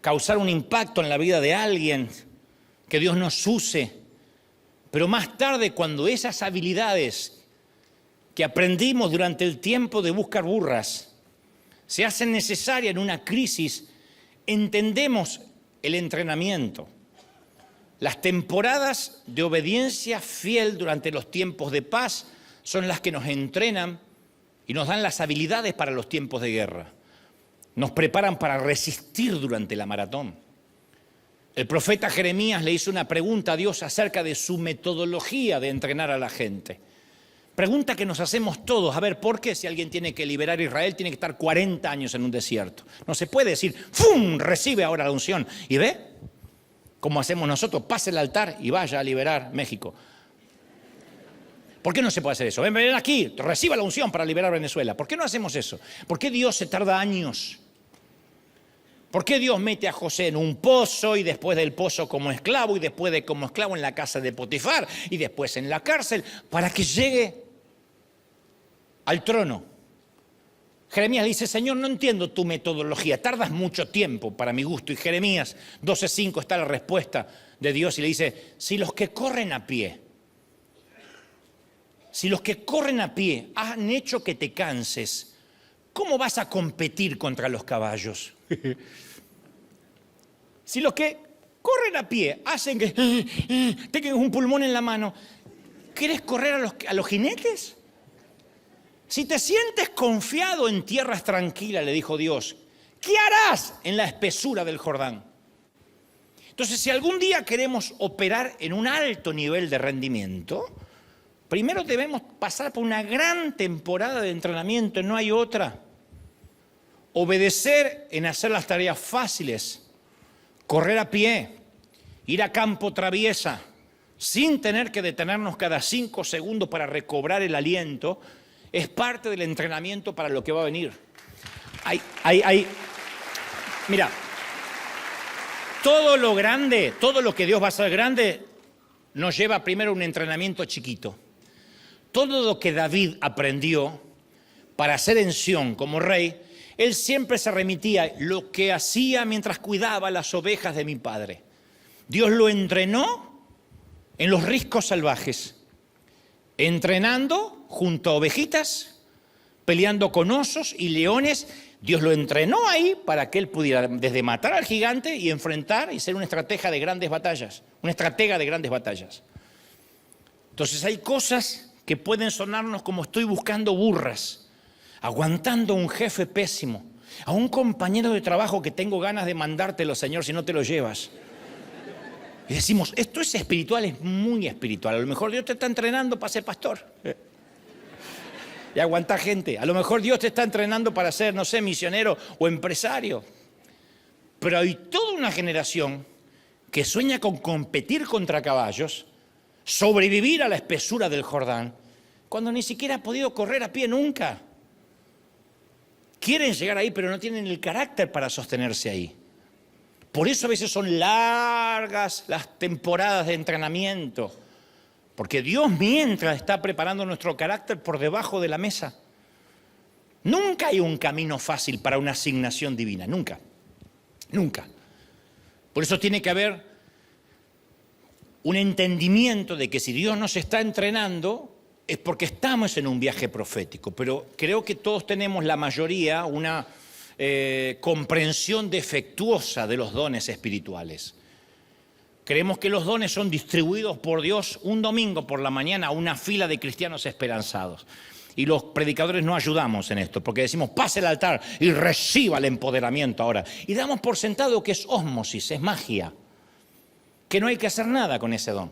causar un impacto en la vida de alguien, que Dios nos use. Pero más tarde, cuando esas habilidades que aprendimos durante el tiempo de buscar burras se hacen necesarias en una crisis, entendemos el entrenamiento. Las temporadas de obediencia fiel durante los tiempos de paz son las que nos entrenan y nos dan las habilidades para los tiempos de guerra. Nos preparan para resistir durante la maratón. El profeta Jeremías le hizo una pregunta a Dios acerca de su metodología de entrenar a la gente. Pregunta que nos hacemos todos. A ver, ¿por qué si alguien tiene que liberar a Israel tiene que estar 40 años en un desierto? No se puede decir, ¡fum!, recibe ahora la unción. Y ve, como hacemos nosotros, pase el altar y vaya a liberar México. ¿Por qué no se puede hacer eso? Ven aquí, reciba la unción para liberar Venezuela. ¿Por qué no hacemos eso? ¿Por qué Dios se tarda años? ¿Por qué Dios mete a José en un pozo y después del pozo como esclavo y después de como esclavo en la casa de Potifar y después en la cárcel para que llegue al trono? Jeremías le dice, Señor, no entiendo tu metodología, tardas mucho tiempo para mi gusto. Y Jeremías 12:5 está la respuesta de Dios y le dice, si los que corren a pie han hecho que te canses, ¿cómo vas a competir contra los caballos? Si los que corren a pie hacen que tengan un pulmón en la mano, ¿quieres correr a los jinetes? Si te sientes confiado en tierras tranquilas, le dijo Dios, ¿qué harás en la espesura del Jordán? Entonces, si algún día queremos operar en un alto nivel de rendimiento, primero debemos pasar por una gran temporada de entrenamiento, no hay otra. Obedecer en hacer las tareas fáciles, correr a pie, ir a campo traviesa, sin tener que detenernos cada 5 segundos para recobrar el aliento, es parte del entrenamiento para lo que va a venir. Mira, todo lo grande, todo lo que Dios va a hacer grande, nos lleva primero a un entrenamiento chiquito. Todo lo que David aprendió para ser en Sión como rey, él siempre se remitía a lo que hacía mientras cuidaba las ovejas de mi padre. Dios lo entrenó en los riscos salvajes, entrenando junto a ovejitas, peleando con osos y leones. Dios lo entrenó ahí para que él pudiera desde matar al gigante y enfrentar y ser un estratega de grandes batallas, un estratega de grandes batallas. Entonces hay cosas que pueden sonarnos como estoy buscando burras, aguantando a un jefe pésimo, a un compañero de trabajo que tengo ganas de mandártelo, Señor, si no te lo llevas. Y decimos, esto es espiritual, es muy espiritual. A lo mejor Dios te está entrenando para ser pastor y aguantar gente. A lo mejor Dios te está entrenando para ser, no sé, misionero o empresario. Pero hay toda una generación que sueña con competir contra caballos, sobrevivir a la espesura del Jordán, cuando ni siquiera ha podido correr a pie nunca. Quieren llegar ahí, pero no tienen el carácter para sostenerse ahí. Por eso a veces son largas las temporadas de entrenamiento, porque Dios mientras está preparando nuestro carácter por debajo de la mesa. Nunca hay un camino fácil para una asignación divina, nunca, nunca. Por eso tiene que haber un entendimiento de que si Dios nos está entrenando es porque estamos en un viaje profético, pero creo que todos tenemos, la mayoría, una comprensión defectuosa de los dones espirituales. Creemos que los dones son distribuidos por Dios un domingo por la mañana a una fila de cristianos esperanzados. Y los predicadores no ayudamos en esto, porque decimos, pase el altar y reciba el empoderamiento ahora. Y damos por sentado que es ósmosis, es magia, que no hay que hacer nada con ese don,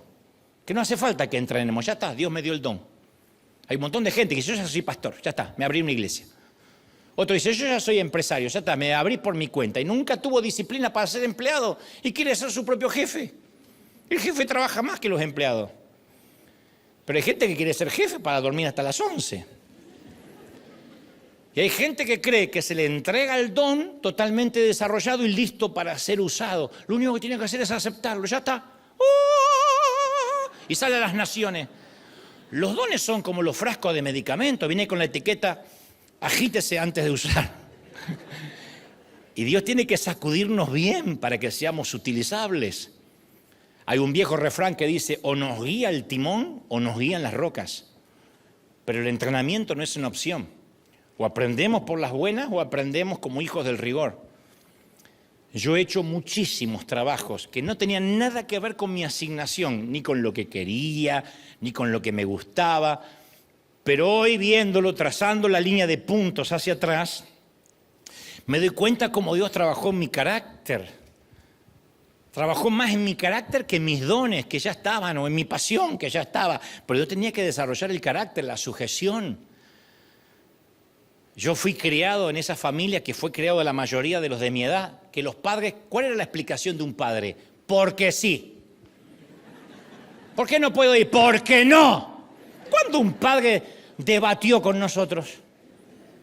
que no hace falta que entrenemos, ya está, Dios me dio el don. Hay un montón de gente que dice, yo ya soy pastor, ya está, me abrí una iglesia. Otro dice, yo ya soy empresario, ya está, me abrí por mi cuenta. Y nunca tuvo disciplina para ser empleado y quiere ser su propio jefe. El jefe trabaja más que los empleados. Pero hay gente que quiere ser jefe para dormir hasta las 11. Y hay gente que cree que se le entrega el don totalmente desarrollado y listo para ser usado. Lo único que tiene que hacer es aceptarlo, ya está. Y sale a las naciones. Los dones son como los frascos de medicamento, viene con la etiqueta, agítese antes de usar. Y Dios tiene que sacudirnos bien para que seamos utilizables. Hay un viejo refrán que dice, o nos guía el timón o nos guían las rocas. Pero el entrenamiento no es una opción. O aprendemos por las buenas o aprendemos como hijos del rigor. Yo he hecho muchísimos trabajos que no tenían nada que ver con mi asignación, ni con lo que quería, ni con lo que me gustaba. Pero hoy viéndolo, trazando la línea de puntos hacia atrás, me doy cuenta cómo Dios trabajó en mi carácter. Trabajó más en mi carácter que en mis dones que ya estaban, o en mi pasión que ya estaba. Pero yo tenía que desarrollar el carácter, la sujeción. Yo fui criado en esa familia que fue criado de la mayoría de los de mi edad, que los padres, ¿cuál era la explicación de un padre? Porque sí. ¿Por qué no puedo ir? Porque no. ¿Cuándo un padre debatió con nosotros?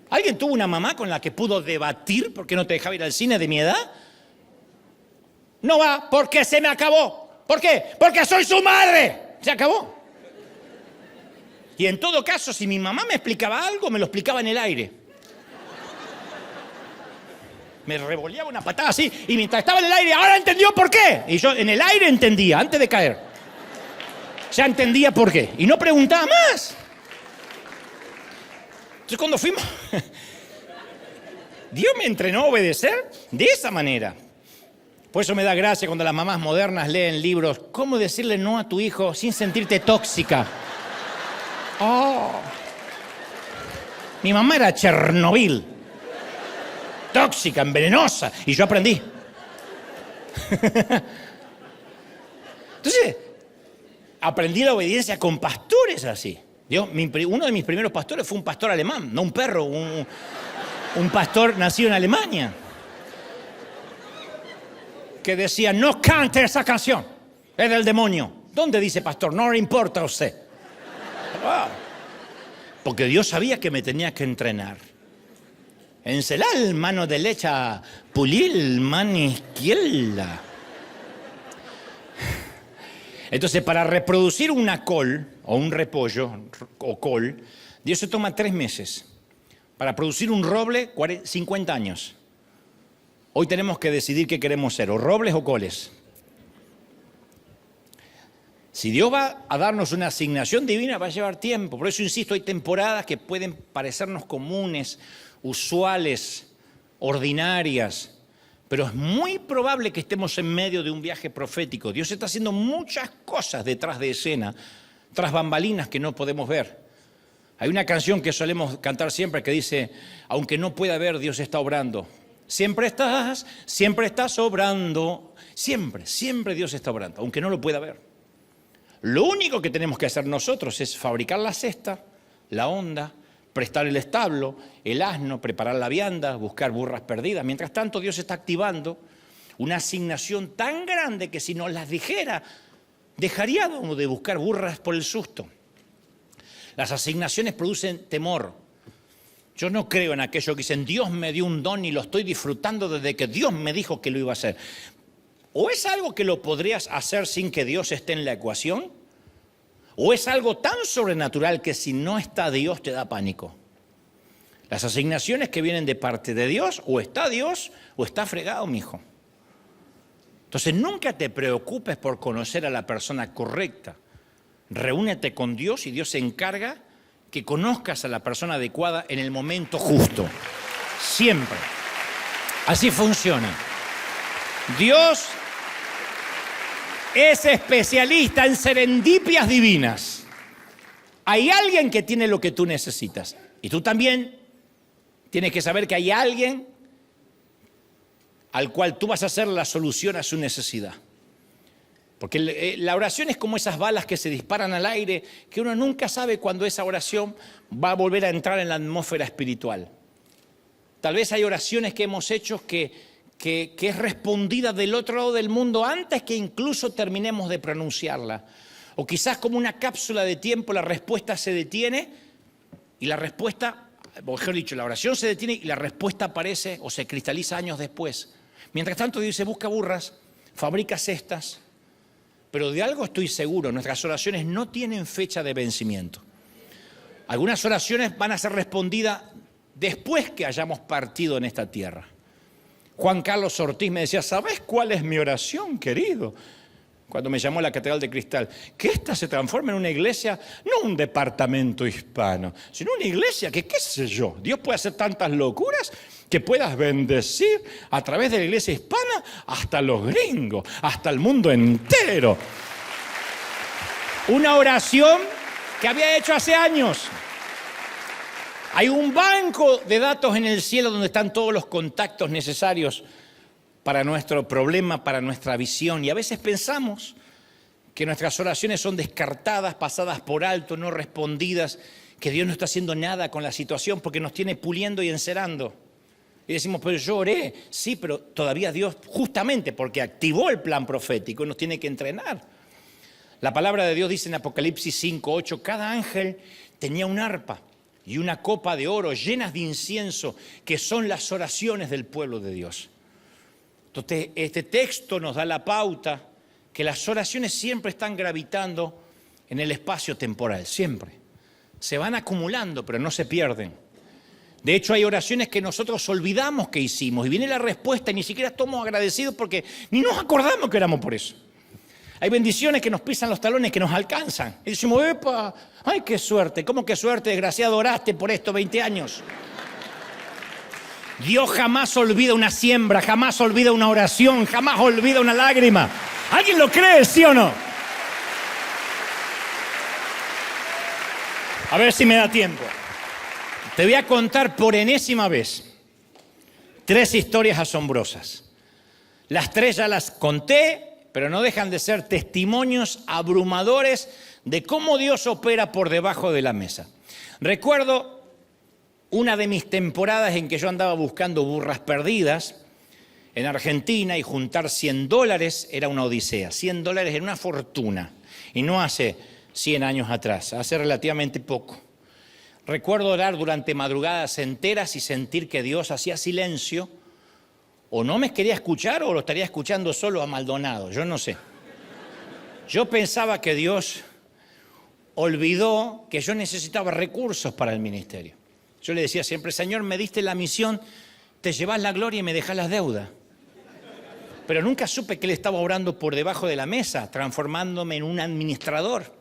¿Alguien tuvo una mamá con la que pudo debatir porque no te dejaba ir al cine de mi edad? No va, porque se me acabó. ¿Por qué? Porque soy su madre. Se acabó. Y en todo caso, si mi mamá me explicaba algo, me lo explicaba en el aire. Me revoleaba una patada así, y mientras estaba en el aire, ahora entendió por qué. Y yo en el aire entendía, antes de caer. Ya entendía por qué. Y no preguntaba más. Entonces cuando fuimos, Dios me entrenó a obedecer de esa manera. Por eso me da gracia cuando las mamás modernas leen libros. ¿Cómo decirle no a tu hijo sin sentirte tóxica? Oh. Mi mamá era Chernobyl. Tóxica, envenenosa. Y yo aprendí. Entonces, aprendí la obediencia con pastores así. Uno de mis primeros pastores fue un pastor alemán, no un perro, un pastor nacido en Alemania. Que decía, no cante esa canción, es del demonio. ¿Dónde dice pastor? No le importa a usted. Porque Dios sabía que me tenía que entrenar. Encelar mano derecha, pulir mano izquierda. Entonces, para reproducir una col, o un repollo, o col, Dios se toma 3 meses. Para producir un roble, 50 años. Hoy tenemos que decidir qué queremos ser, o robles o coles. Si Dios va a darnos una asignación divina, va a llevar tiempo. Por eso insisto, hay temporadas que pueden parecernos comunes, usuales, ordinarias, pero es muy probable que estemos en medio de un viaje profético. Dios está haciendo muchas cosas detrás de escena, tras bambalinas que no podemos ver. Hay una canción que solemos cantar siempre que dice, aunque no pueda ver, Dios está obrando. Siempre estás obrando. Siempre Dios está obrando, aunque no lo pueda ver. Lo único que tenemos que hacer nosotros es fabricar la cesta, la honda, prestar el establo, el asno, preparar la vianda, buscar burras perdidas. Mientras tanto, Dios está activando una asignación tan grande que si nos las dijera, dejaríamos de buscar burras por el susto. Las asignaciones producen temor. Yo no creo en aquello que dicen, Dios me dio un don y lo estoy disfrutando desde que Dios me dijo que lo iba a hacer. O es algo que lo podrías hacer sin que Dios esté en la ecuación, o es algo tan sobrenatural que si no está Dios te da pánico. Las asignaciones que vienen de parte de Dios, o está Dios o está fregado, mijo. Entonces nunca te preocupes por conocer a la persona correcta. Reúnete con Dios y Dios se encarga que conozcas a la persona adecuada en el momento justo. Siempre. Así funciona. Dios es especialista en serendipias divinas. Hay alguien que tiene lo que tú necesitas. Y tú también tienes que saber que hay alguien al cual tú vas a hacer la solución a su necesidad. Porque la oración es como esas balas que se disparan al aire, que uno nunca sabe cuándo esa oración va a volver a entrar en la atmósfera espiritual. Tal vez hay oraciones que hemos hecho que es respondida del otro lado del mundo antes que incluso terminemos de pronunciarla. O quizás como una cápsula de tiempo la respuesta se detiene y la respuesta, o mejor dicho, la oración se detiene y la respuesta aparece o se cristaliza años después. Mientras tanto Dios dice, busca burras, fabrica cestas, pero de algo estoy seguro, nuestras oraciones no tienen fecha de vencimiento. Algunas oraciones van a ser respondidas después que hayamos partido en esta tierra. Juan Carlos Ortiz me decía, ¿sabes cuál es mi oración, querido? Cuando me llamó a la Catedral de Cristal, que esta se transforme en una iglesia, no un departamento hispano, sino una iglesia que, qué sé yo, Dios puede hacer tantas locuras que puedas bendecir a través de la iglesia hispana hasta los gringos, hasta el mundo entero. Una oración que había hecho hace años. Hay un banco de datos en el cielo donde están todos los contactos necesarios para nuestro problema, para nuestra visión. Y a veces pensamos que nuestras oraciones son descartadas, pasadas por alto, no respondidas, que Dios no está haciendo nada con la situación porque nos tiene puliendo y encerando. Y decimos, pero yo oré. Sí, pero todavía Dios, justamente porque activó el plan profético, nos tiene que entrenar. La palabra de Dios dice en Apocalipsis 5:8, cada ángel tenía un arpa y una copa de oro llenas de incienso, que son las oraciones del pueblo de Dios. Entonces, este texto nos da la pauta que las oraciones siempre están gravitando en el espacio temporal, siempre. Se van acumulando, pero no se pierden. De hecho, hay oraciones que nosotros olvidamos que hicimos y viene la respuesta y ni siquiera estamos agradecidos porque ni nos acordamos que oramos por eso. Hay bendiciones que nos pisan los talones, que nos alcanzan. Y decimos, ¡epa! ¡Ay, qué suerte! ¿Cómo que suerte, desgraciado? Oraste por esto 20 años. Dios jamás olvida una siembra, jamás olvida una oración, jamás olvida una lágrima. ¿Alguien lo cree, sí o no? A ver si me da tiempo. Te voy a contar por enésima vez 3 historias asombrosas. Las 3 ya las conté, pero no dejan de ser testimonios abrumadores de cómo Dios opera por debajo de la mesa. Recuerdo una de mis temporadas en que yo andaba buscando burras perdidas en Argentina y juntar $100 era una odisea. $100 era una fortuna. Y no hace 100 años atrás, hace relativamente poco. Recuerdo orar durante madrugadas enteras y sentir que Dios hacía silencio. O no me quería escuchar o lo estaría escuchando solo a Maldonado, yo no sé. Yo pensaba que Dios olvidó que yo necesitaba recursos para el ministerio. Yo le decía siempre, Señor, me diste la misión, te llevas la gloria y me dejas las deudas. Pero nunca supe que Él estaba orando por debajo de la mesa, transformándome en un administrador.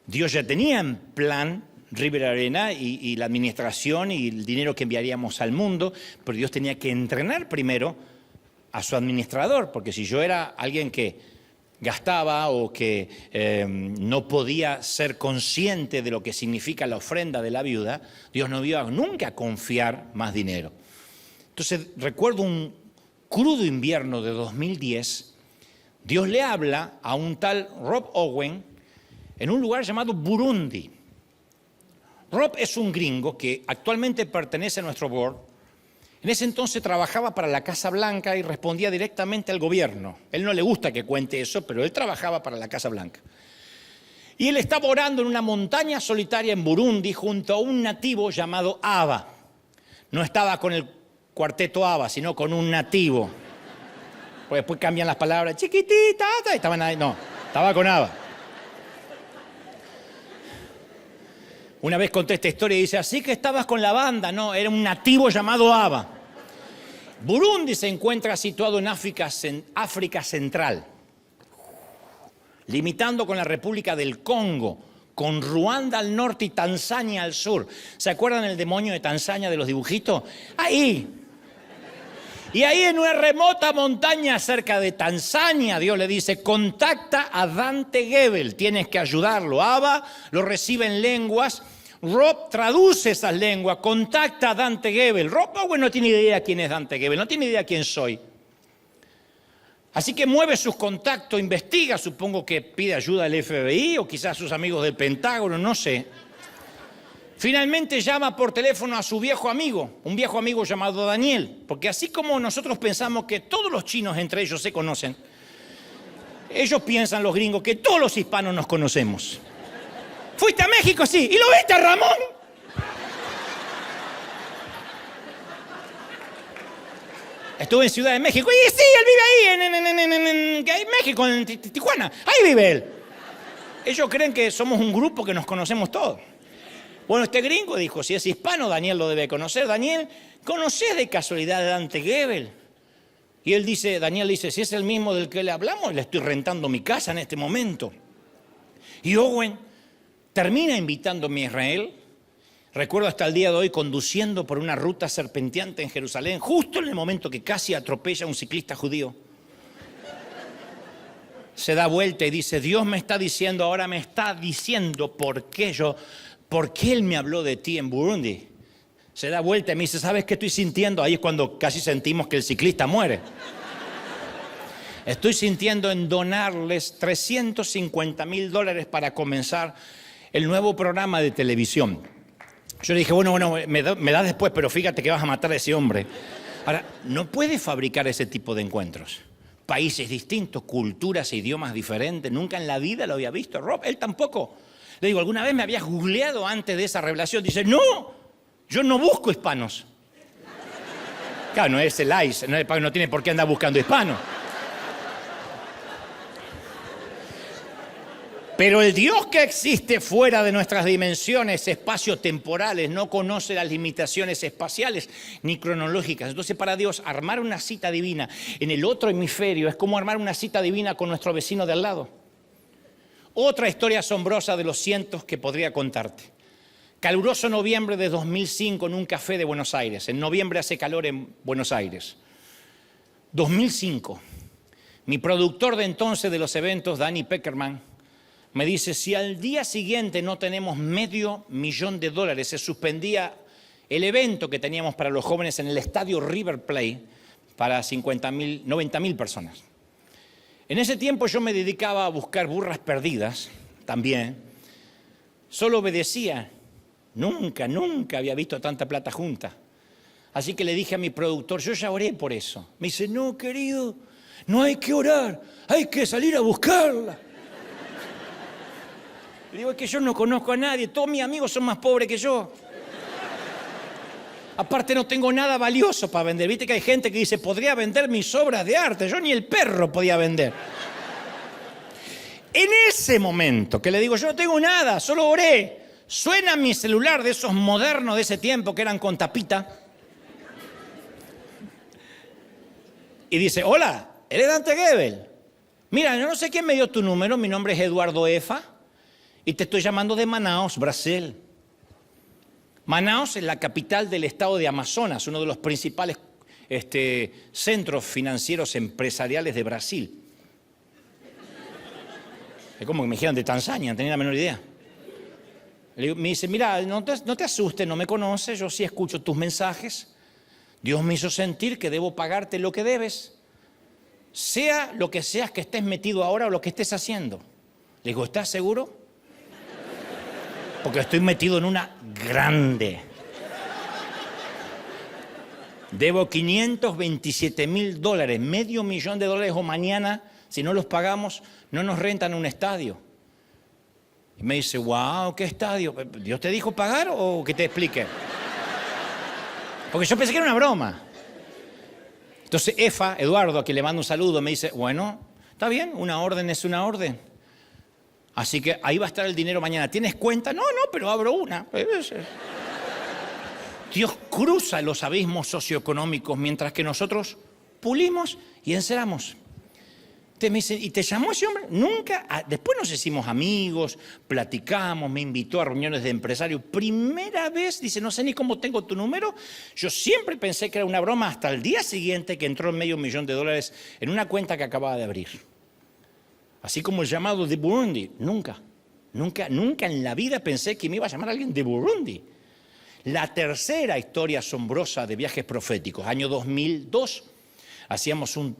Dios ya tenía en plan River Arena y la administración y el dinero que enviaríamos al mundo, pero Dios tenía que entrenar primero a su administrador, porque si yo era alguien que gastaba o que no podía ser consciente de lo que significa la ofrenda de la viuda, Dios no iba nunca a confiar más dinero. Entonces recuerdo un crudo invierno de 2010, Dios le habla a un tal Rob Owen en un lugar llamado Burundi. Rob es un gringo que actualmente pertenece a nuestro board. En ese entonces trabajaba para la Casa Blanca y respondía directamente al gobierno. Él no le gusta que cuente eso, pero él trabajaba para la Casa Blanca. Y él estaba orando en una montaña solitaria en Burundi junto a un nativo llamado Aba. No estaba con el cuarteto Aba, sino con un nativo. Pues después cambian las palabras, chiquitita, y estaban ahí. No, estaba con Aba. Una vez conté esta historia y dice, así que estabas con la banda. No, era un nativo llamado Aba. Burundi se encuentra situado en África Central, limitando con la República del Congo, con Ruanda al norte y Tanzania al sur. ¿Se acuerdan el demonio de Tanzania de los dibujitos? Ahí. Y ahí en una remota montaña cerca de Tanzania, Dios le dice, contacta a Dante Gebel, tienes que ayudarlo. Aba lo recibe en lenguas, Rob traduce esas lenguas, contacta a Dante Gebel. Rob Owen no tiene idea quién es Dante Gebel, no tiene idea quién soy. Así que mueve sus contactos, investiga, supongo que pide ayuda al FBI o quizás a sus amigos del Pentágono, no sé. Finalmente llama por teléfono a su viejo amigo, un viejo amigo llamado Daniel, porque así como nosotros pensamos que todos los chinos entre ellos se conocen, ellos piensan, los gringos, que todos los hispanos nos conocemos. ¿Fuiste a México? Sí. ¿Y lo viste a Ramón? Estuve en Ciudad de México. Y sí, él vive ahí en México, en Tijuana. Ahí vive él. Ellos creen que somos un grupo que nos conocemos todos. Bueno, este gringo dijo, si es hispano, Daniel lo debe conocer. Daniel, ¿conocés de casualidad a Dante Gebel? Y él dice, Daniel dice, si es el mismo del que le hablamos, le estoy rentando mi casa en este momento. Y Owen termina invitándome a Israel. Recuerdo hasta el día de hoy conduciendo por una ruta serpenteante en Jerusalén, justo en el momento que casi atropella a un ciclista judío. Se da vuelta y dice, Dios me está diciendo, ahora me está diciendo por qué Él me habló de ti en Burundi. Se da vuelta y me dice, ¿sabes qué estoy sintiendo? Ahí es cuando casi sentimos que el ciclista muere. Estoy sintiendo en donarles $350,000 para comenzar el nuevo programa de televisión. Yo le dije, bueno, me da después, pero fíjate que vas a matar a ese hombre. Ahora, no puedes fabricar ese tipo de encuentros. Países distintos, culturas e idiomas diferentes. Nunca en la vida lo había visto. Rob, él tampoco. Le digo, ¿alguna vez me habías googleado antes de esa revelación? Dice, no, yo no busco hispanos. Claro, no es el ICE, no tiene por qué andar buscando hispanos. Pero el Dios que existe fuera de nuestras dimensiones espacio-temporales no conoce las limitaciones espaciales ni cronológicas. Entonces, para Dios, armar una cita divina en el otro hemisferio es como armar una cita divina con nuestro vecino de al lado. Otra historia asombrosa de los cientos que podría contarte. Caluroso noviembre de 2005 en un café de Buenos Aires. En noviembre hace calor en Buenos Aires. 2005. Mi productor de entonces de los eventos, Danny Peckerman, me dice, si al día siguiente no tenemos $500,000, se suspendía el evento que teníamos para los jóvenes en el estadio River Plate para 90.000 personas. En ese tiempo yo me dedicaba a buscar burras perdidas también. Solo obedecía. Nunca había visto tanta plata junta. Así que le dije a mi productor, yo ya oré por eso. Me dice, no, querido, no hay que orar, hay que salir a buscarla. Le digo, es que yo no conozco a nadie, todos mis amigos son más pobres que yo. Aparte no tengo nada valioso para vender. Viste que hay gente que dice, podría vender mis obras de arte. Yo ni el perro podía vender. En ese momento que le digo, yo no tengo nada, solo oré. Suena mi celular de esos modernos de ese tiempo que eran con tapita. Y dice, hola, ¿eres Dante Gebel? Mira, yo no sé quién me dio tu número, mi nombre es Eduardo Efa. Y te estoy llamando de Manaus, Brasil. Manaus es la capital del estado de Amazonas, uno de los principales centros financieros empresariales de Brasil. Es como que me dijeron de Tanzania, no tenía la menor idea. Me dice, mira, no te asustes, no me conoces, yo sí escucho tus mensajes. Dios me hizo sentir que debo pagarte lo que debes, sea lo que seas que estés metido ahora o lo que estés haciendo. Le digo, ¿estás seguro? Porque estoy metido en una grande. Debo $527,000, $500,000 o mañana, si no los pagamos, no nos rentan un estadio. Y me dice, wow, ¿qué estadio? ¿Dios te dijo pagar o que te explique? Porque yo pensé que era una broma. Entonces Efa, Eduardo, a quien le mando un saludo, me dice, bueno, está bien, una orden es una orden. Así que ahí va a estar el dinero mañana. ¿Tienes cuenta? No, pero abro una. Dios cruza los abismos socioeconómicos mientras que nosotros pulimos y enceramos. Me dice, ¿y te llamó ese hombre? Nunca. Después nos hicimos amigos, platicamos, me invitó a reuniones de empresarios. Primera vez, dice, no sé ni cómo tengo tu número. Yo siempre pensé que era una broma hasta el día siguiente que entró $500,000 en una cuenta que acababa de abrir. Así como el llamado de Burundi. Nunca en la vida pensé que me iba a llamar alguien de Burundi. La tercera historia asombrosa de viajes proféticos. Año 2002, hacíamos un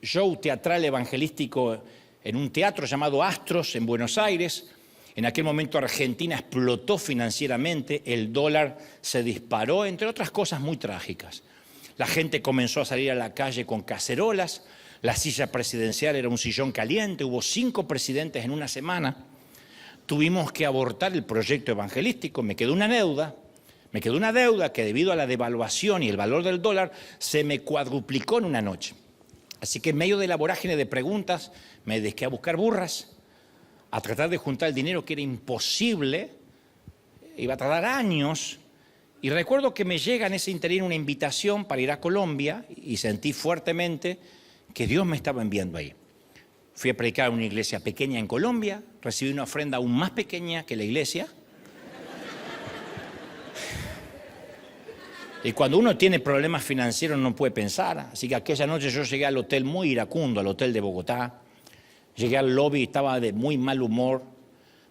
show teatral evangelístico en un teatro llamado Astros en Buenos Aires. En aquel momento Argentina explotó financieramente, el dólar se disparó, entre otras cosas muy trágicas. La gente comenzó a salir a la calle con cacerolas. La silla presidencial era un sillón caliente, hubo 5 presidentes en una semana. Tuvimos que abortar el proyecto evangelístico, me quedó una deuda que debido a la devaluación y el valor del dólar se me cuadruplicó en una noche. Así que en medio de la vorágine de preguntas me dediqué a buscar burras, a tratar de juntar el dinero que era imposible, iba a tardar años. Y recuerdo que me llega en ese interín una invitación para ir a Colombia y sentí fuertemente que Dios me estaba enviando ahí. Fui a predicar en una iglesia pequeña en Colombia, recibí una ofrenda aún más pequeña que la iglesia. Y cuando uno tiene problemas financieros no puede pensar. Así que aquella noche yo llegué al hotel muy iracundo, al hotel de Bogotá. Llegué al lobby y estaba de muy mal humor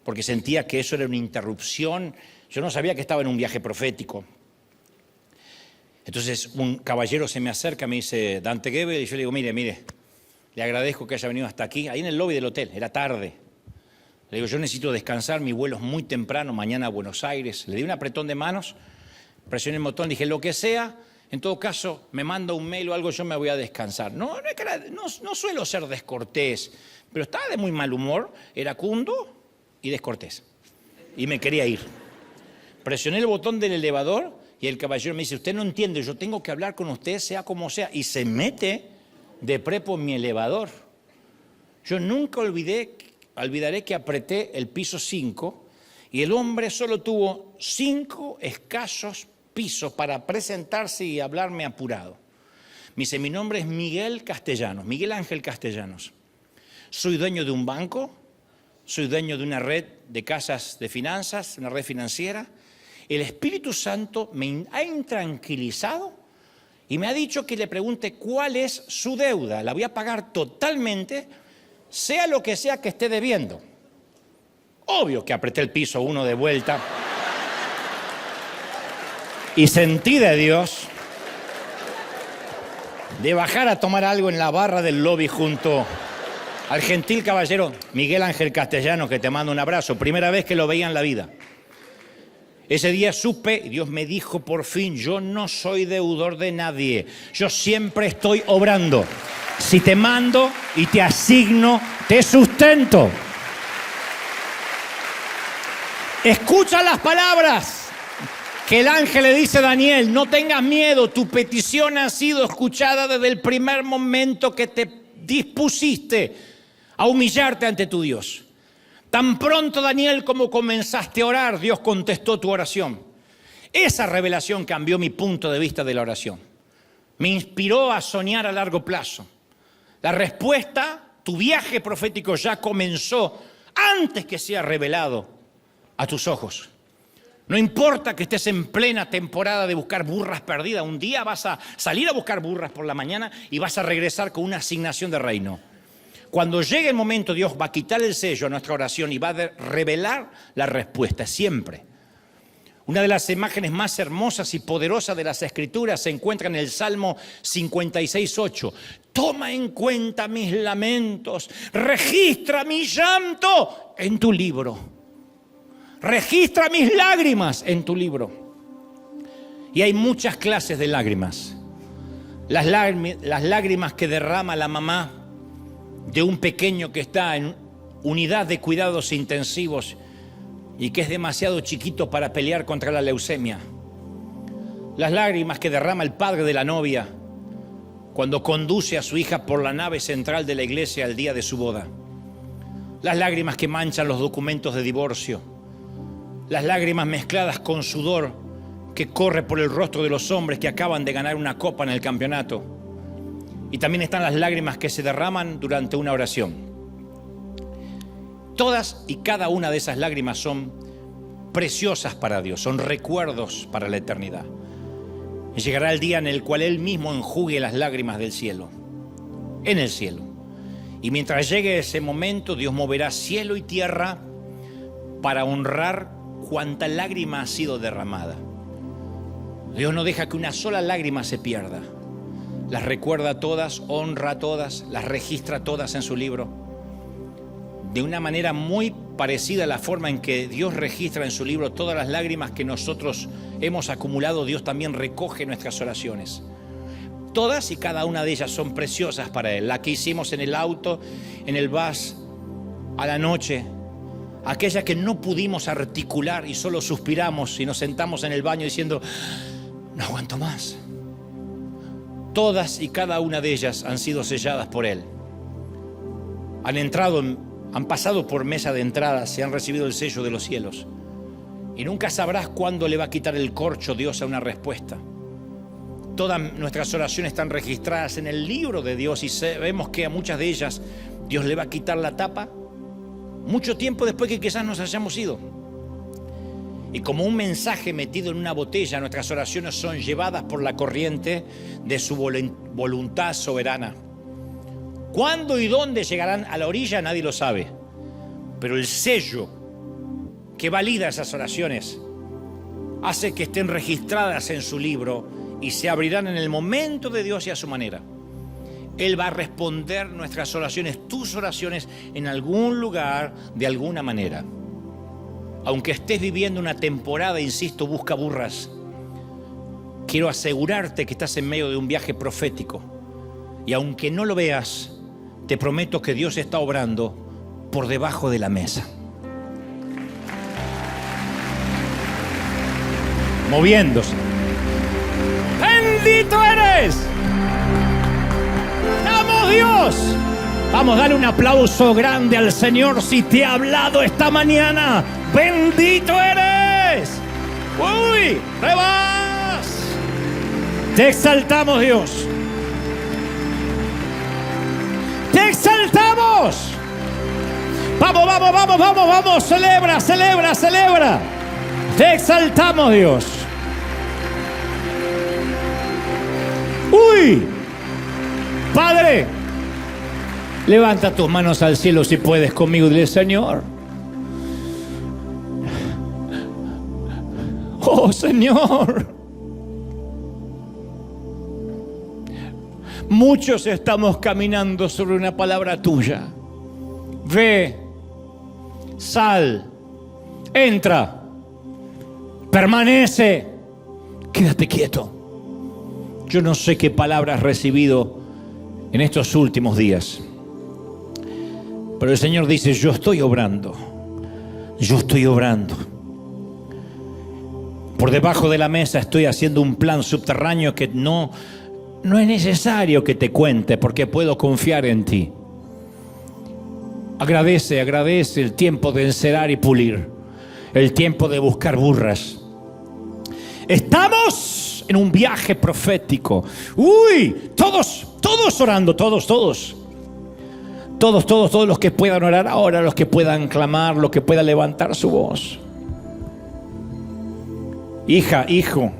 porque sentía que eso era una interrupción. Yo no sabía que estaba en un viaje profético. Entonces un caballero se me acerca, me dice, Dante Gebel, y yo le digo, mire, le agradezco que haya venido hasta aquí, ahí en el lobby del hotel, era tarde. Le digo, yo necesito descansar, mi vuelo es muy temprano, mañana a Buenos Aires. Le di un apretón de manos, presioné el botón, dije, lo que sea, en todo caso, me manda un mail o algo, yo me voy a descansar. No suelo ser descortés, pero estaba de muy mal humor, iracundo y descortés. Y me quería ir. Presioné el botón del elevador y el caballero me dice, usted no entiende, yo tengo que hablar con usted sea como sea. Y se mete de prepo en mi elevador. Yo nunca olvidé olvidaré que apreté el piso 5 y el hombre solo tuvo 5 escasos pisos para presentarse y hablarme apurado. Me dice, mi nombre es Miguel Castellanos, Miguel Ángel Castellanos. Soy dueño de un banco, soy dueño de una red de casas de finanzas, una red financiera. El Espíritu Santo me ha intranquilizado y me ha dicho que le pregunte cuál es su deuda. La voy a pagar totalmente, sea lo que sea que esté debiendo. Obvio que apreté el piso 1 de vuelta y sentí de Dios de bajar a tomar algo en la barra del lobby junto al gentil caballero Miguel Ángel Castellanos, que te mando un abrazo. Primera vez que lo veía en la vida. Ese día supe, y Dios me dijo por fin, yo no soy deudor de nadie. Yo siempre estoy obrando. Si te mando y te asigno, te sustento. Escucha las palabras que el ángel le dice a Daniel, no tengas miedo, tu petición ha sido escuchada desde el primer momento que te dispusiste a humillarte ante tu Dios. Tan pronto, Daniel, como comenzaste a orar, Dios contestó tu oración. Esa revelación cambió mi punto de vista de la oración. Me inspiró a soñar a largo plazo. La respuesta, tu viaje profético ya comenzó antes que sea revelado a tus ojos. No importa que estés en plena temporada de buscar burras perdidas. Un día vas a salir a buscar burras por la mañana y vas a regresar con una asignación de reino. Cuando llegue el momento, Dios va a quitar el sello a nuestra oración y va a revelar la respuesta, siempre. Una de las imágenes más hermosas y poderosas de las Escrituras se encuentra en el Salmo 56:8. Toma en cuenta mis lamentos, registra mi llanto en tu libro. Registra mis lágrimas en tu libro. Y hay muchas clases de lágrimas. Las lágrimas que derrama la mamá de un pequeño que está en unidad de cuidados intensivos y que es demasiado chiquito para pelear contra la leucemia. Las lágrimas que derrama el padre de la novia cuando conduce a su hija por la nave central de la iglesia el día de su boda. Las lágrimas que manchan los documentos de divorcio. Las lágrimas mezcladas con sudor que corre por el rostro de los hombres que acaban de ganar una copa en el campeonato. Y también están las lágrimas que se derraman durante una oración. Todas y cada una de esas lágrimas son preciosas para Dios, son recuerdos para la eternidad. Y llegará el día en el cual Él mismo enjugue las lágrimas del cielo, en el cielo. Y mientras llegue ese momento, Dios moverá cielo y tierra para honrar cuánta lágrima ha sido derramada. Dios no deja que una sola lágrima se pierda. Las recuerda todas, honra todas, las registra todas en su libro. De una manera muy parecida a la forma en que Dios registra en su libro todas las lágrimas que nosotros hemos acumulado, Dios también recoge nuestras oraciones. Todas y cada una de ellas son preciosas para Él. La que hicimos en el auto, en el bus, a la noche. Aquella que no pudimos articular y solo suspiramos y nos sentamos en el baño diciendo, no aguanto más. Todas y cada una de ellas han sido selladas por Él. Han pasado por mesa de entrada, se han recibido el sello de los cielos. Y nunca sabrás cuándo le va a quitar el corcho Dios a una respuesta. Todas nuestras oraciones están registradas en el libro de Dios y sabemos que a muchas de ellas Dios le va a quitar la tapa mucho tiempo después que quizás nos hayamos ido. Y como un mensaje metido en una botella, nuestras oraciones son llevadas por la corriente de su voluntad soberana. ¿Cuándo y dónde llegarán a la orilla? Nadie lo sabe. Pero el sello que valida esas oraciones hace que estén registradas en su libro y se abrirán en el momento de Dios y a su manera. Él va a responder nuestras oraciones, tus oraciones, en algún lugar, de alguna manera. Aunque estés viviendo una temporada, insisto, busca burras. Quiero asegurarte que estás en medio de un viaje profético. Y aunque no lo veas, te prometo que Dios está obrando por debajo de la mesa. Moviéndose. ¡Bendito eres! ¡Amo Dios! Vamos, dale un aplauso grande al Señor si te ha hablado esta mañana. ¡Bendito eres! ¡Uy! ¡Rebas! Te exaltamos, Dios. ¡Te exaltamos! Vamos, vamos, vamos, vamos, vamos. Celebra, celebra, celebra. Te exaltamos, Dios. ¡Uy! Padre, levanta tus manos al cielo si puedes conmigo. Dile, Señor. Oh, Señor. Muchos estamos caminando sobre una palabra tuya. Ve, sal, entra, permanece, quédate quieto. Yo no sé qué palabra has recibido en estos últimos días, pero el Señor dice, yo estoy obrando, yo estoy obrando. Por debajo de la mesa estoy haciendo un plan subterráneo que no es necesario que te cuente, porque puedo confiar en ti. Agradece el tiempo de encerar y pulir, el tiempo de buscar burras. Estamos en un viaje profético. Uy, todos orando, todos los que puedan orar ahora, los que puedan clamar, los que puedan levantar su voz. Hija, hijo,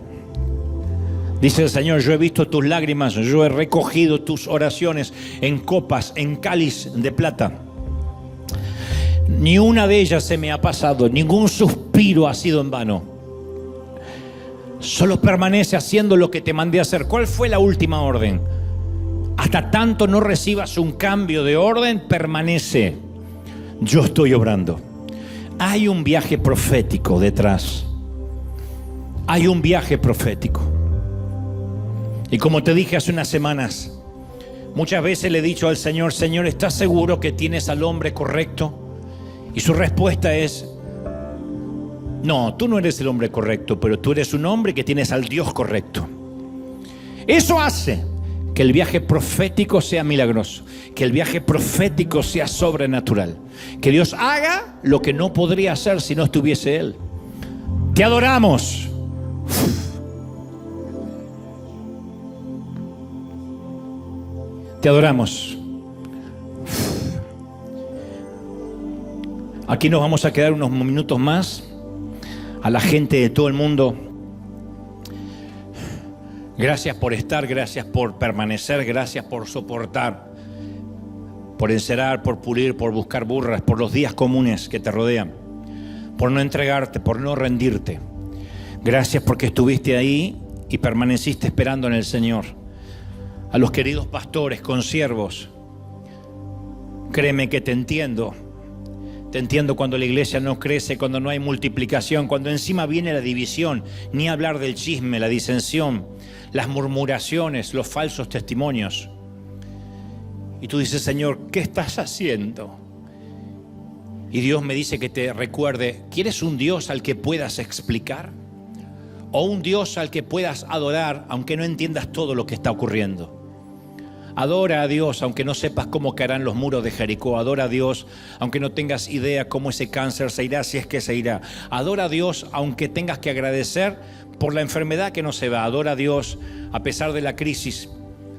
dice el Señor, yo he visto tus lágrimas, yo he recogido tus oraciones en copas, en cáliz de plata. Ni una de ellas se me ha pasado, ningún suspiro ha sido en vano. Solo permanece haciendo lo que te mandé a hacer. ¿Cuál fue la última orden? Hasta tanto no recibas un cambio de orden, permanece. Yo estoy obrando. Hay un viaje profético detrás. Hay un viaje profético. Y como te dije hace unas semanas, muchas veces le he dicho al Señor, Señor, ¿estás seguro que tienes al hombre correcto? Y su respuesta es, no, tú no eres el hombre correcto, pero tú eres un hombre que tienes al Dios correcto. Eso hace que el viaje profético sea milagroso, que el viaje profético sea sobrenatural, que Dios haga lo que no podría hacer si no estuviese Él. Te adoramos. Te adoramos. Aquí nos vamos a quedar unos minutos más. A la gente de todo el mundo, gracias por estar, gracias por permanecer, gracias por soportar, por encerar, por pulir, por buscar burras, por los días comunes que te rodean, por no entregarte, por no rendirte. Gracias porque estuviste ahí y permaneciste esperando en el Señor. A los queridos pastores, consiervos, créeme que te entiendo. Te entiendo cuando la iglesia no crece, cuando no hay multiplicación, cuando encima viene la división, ni hablar del chisme, la disensión, las murmuraciones, los falsos testimonios. Y tú dices, Señor, ¿qué estás haciendo? Y Dios me dice que te recuerde, ¿quieres un Dios al que puedas explicar? ¿O un Dios al que puedas adorar, aunque no entiendas todo lo que está ocurriendo? Adora a Dios aunque no sepas cómo caerán los muros de Jericó. Adora a Dios aunque no tengas idea cómo ese cáncer se irá, si es que se irá. Adora a Dios aunque tengas que agradecer por la enfermedad que no se va. Adora a Dios a pesar de la crisis.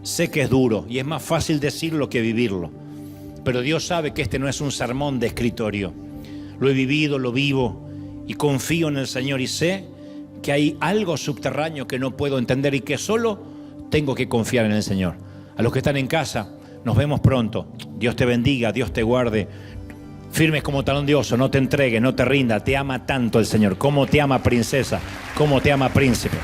Sé que es duro y es más fácil decirlo que vivirlo, pero Dios sabe que este no es un sermón de escritorio. Lo he vivido, lo vivo y confío en el Señor y sé que hay algo subterráneo que no puedo entender y que solo tengo que confiar en el Señor. A los que están en casa, nos vemos pronto. Dios te bendiga, Dios te guarde. Firmes como talón de oso, no te entregues, no te rindas. Te ama tanto el Señor. Como te ama princesa, como te ama príncipe.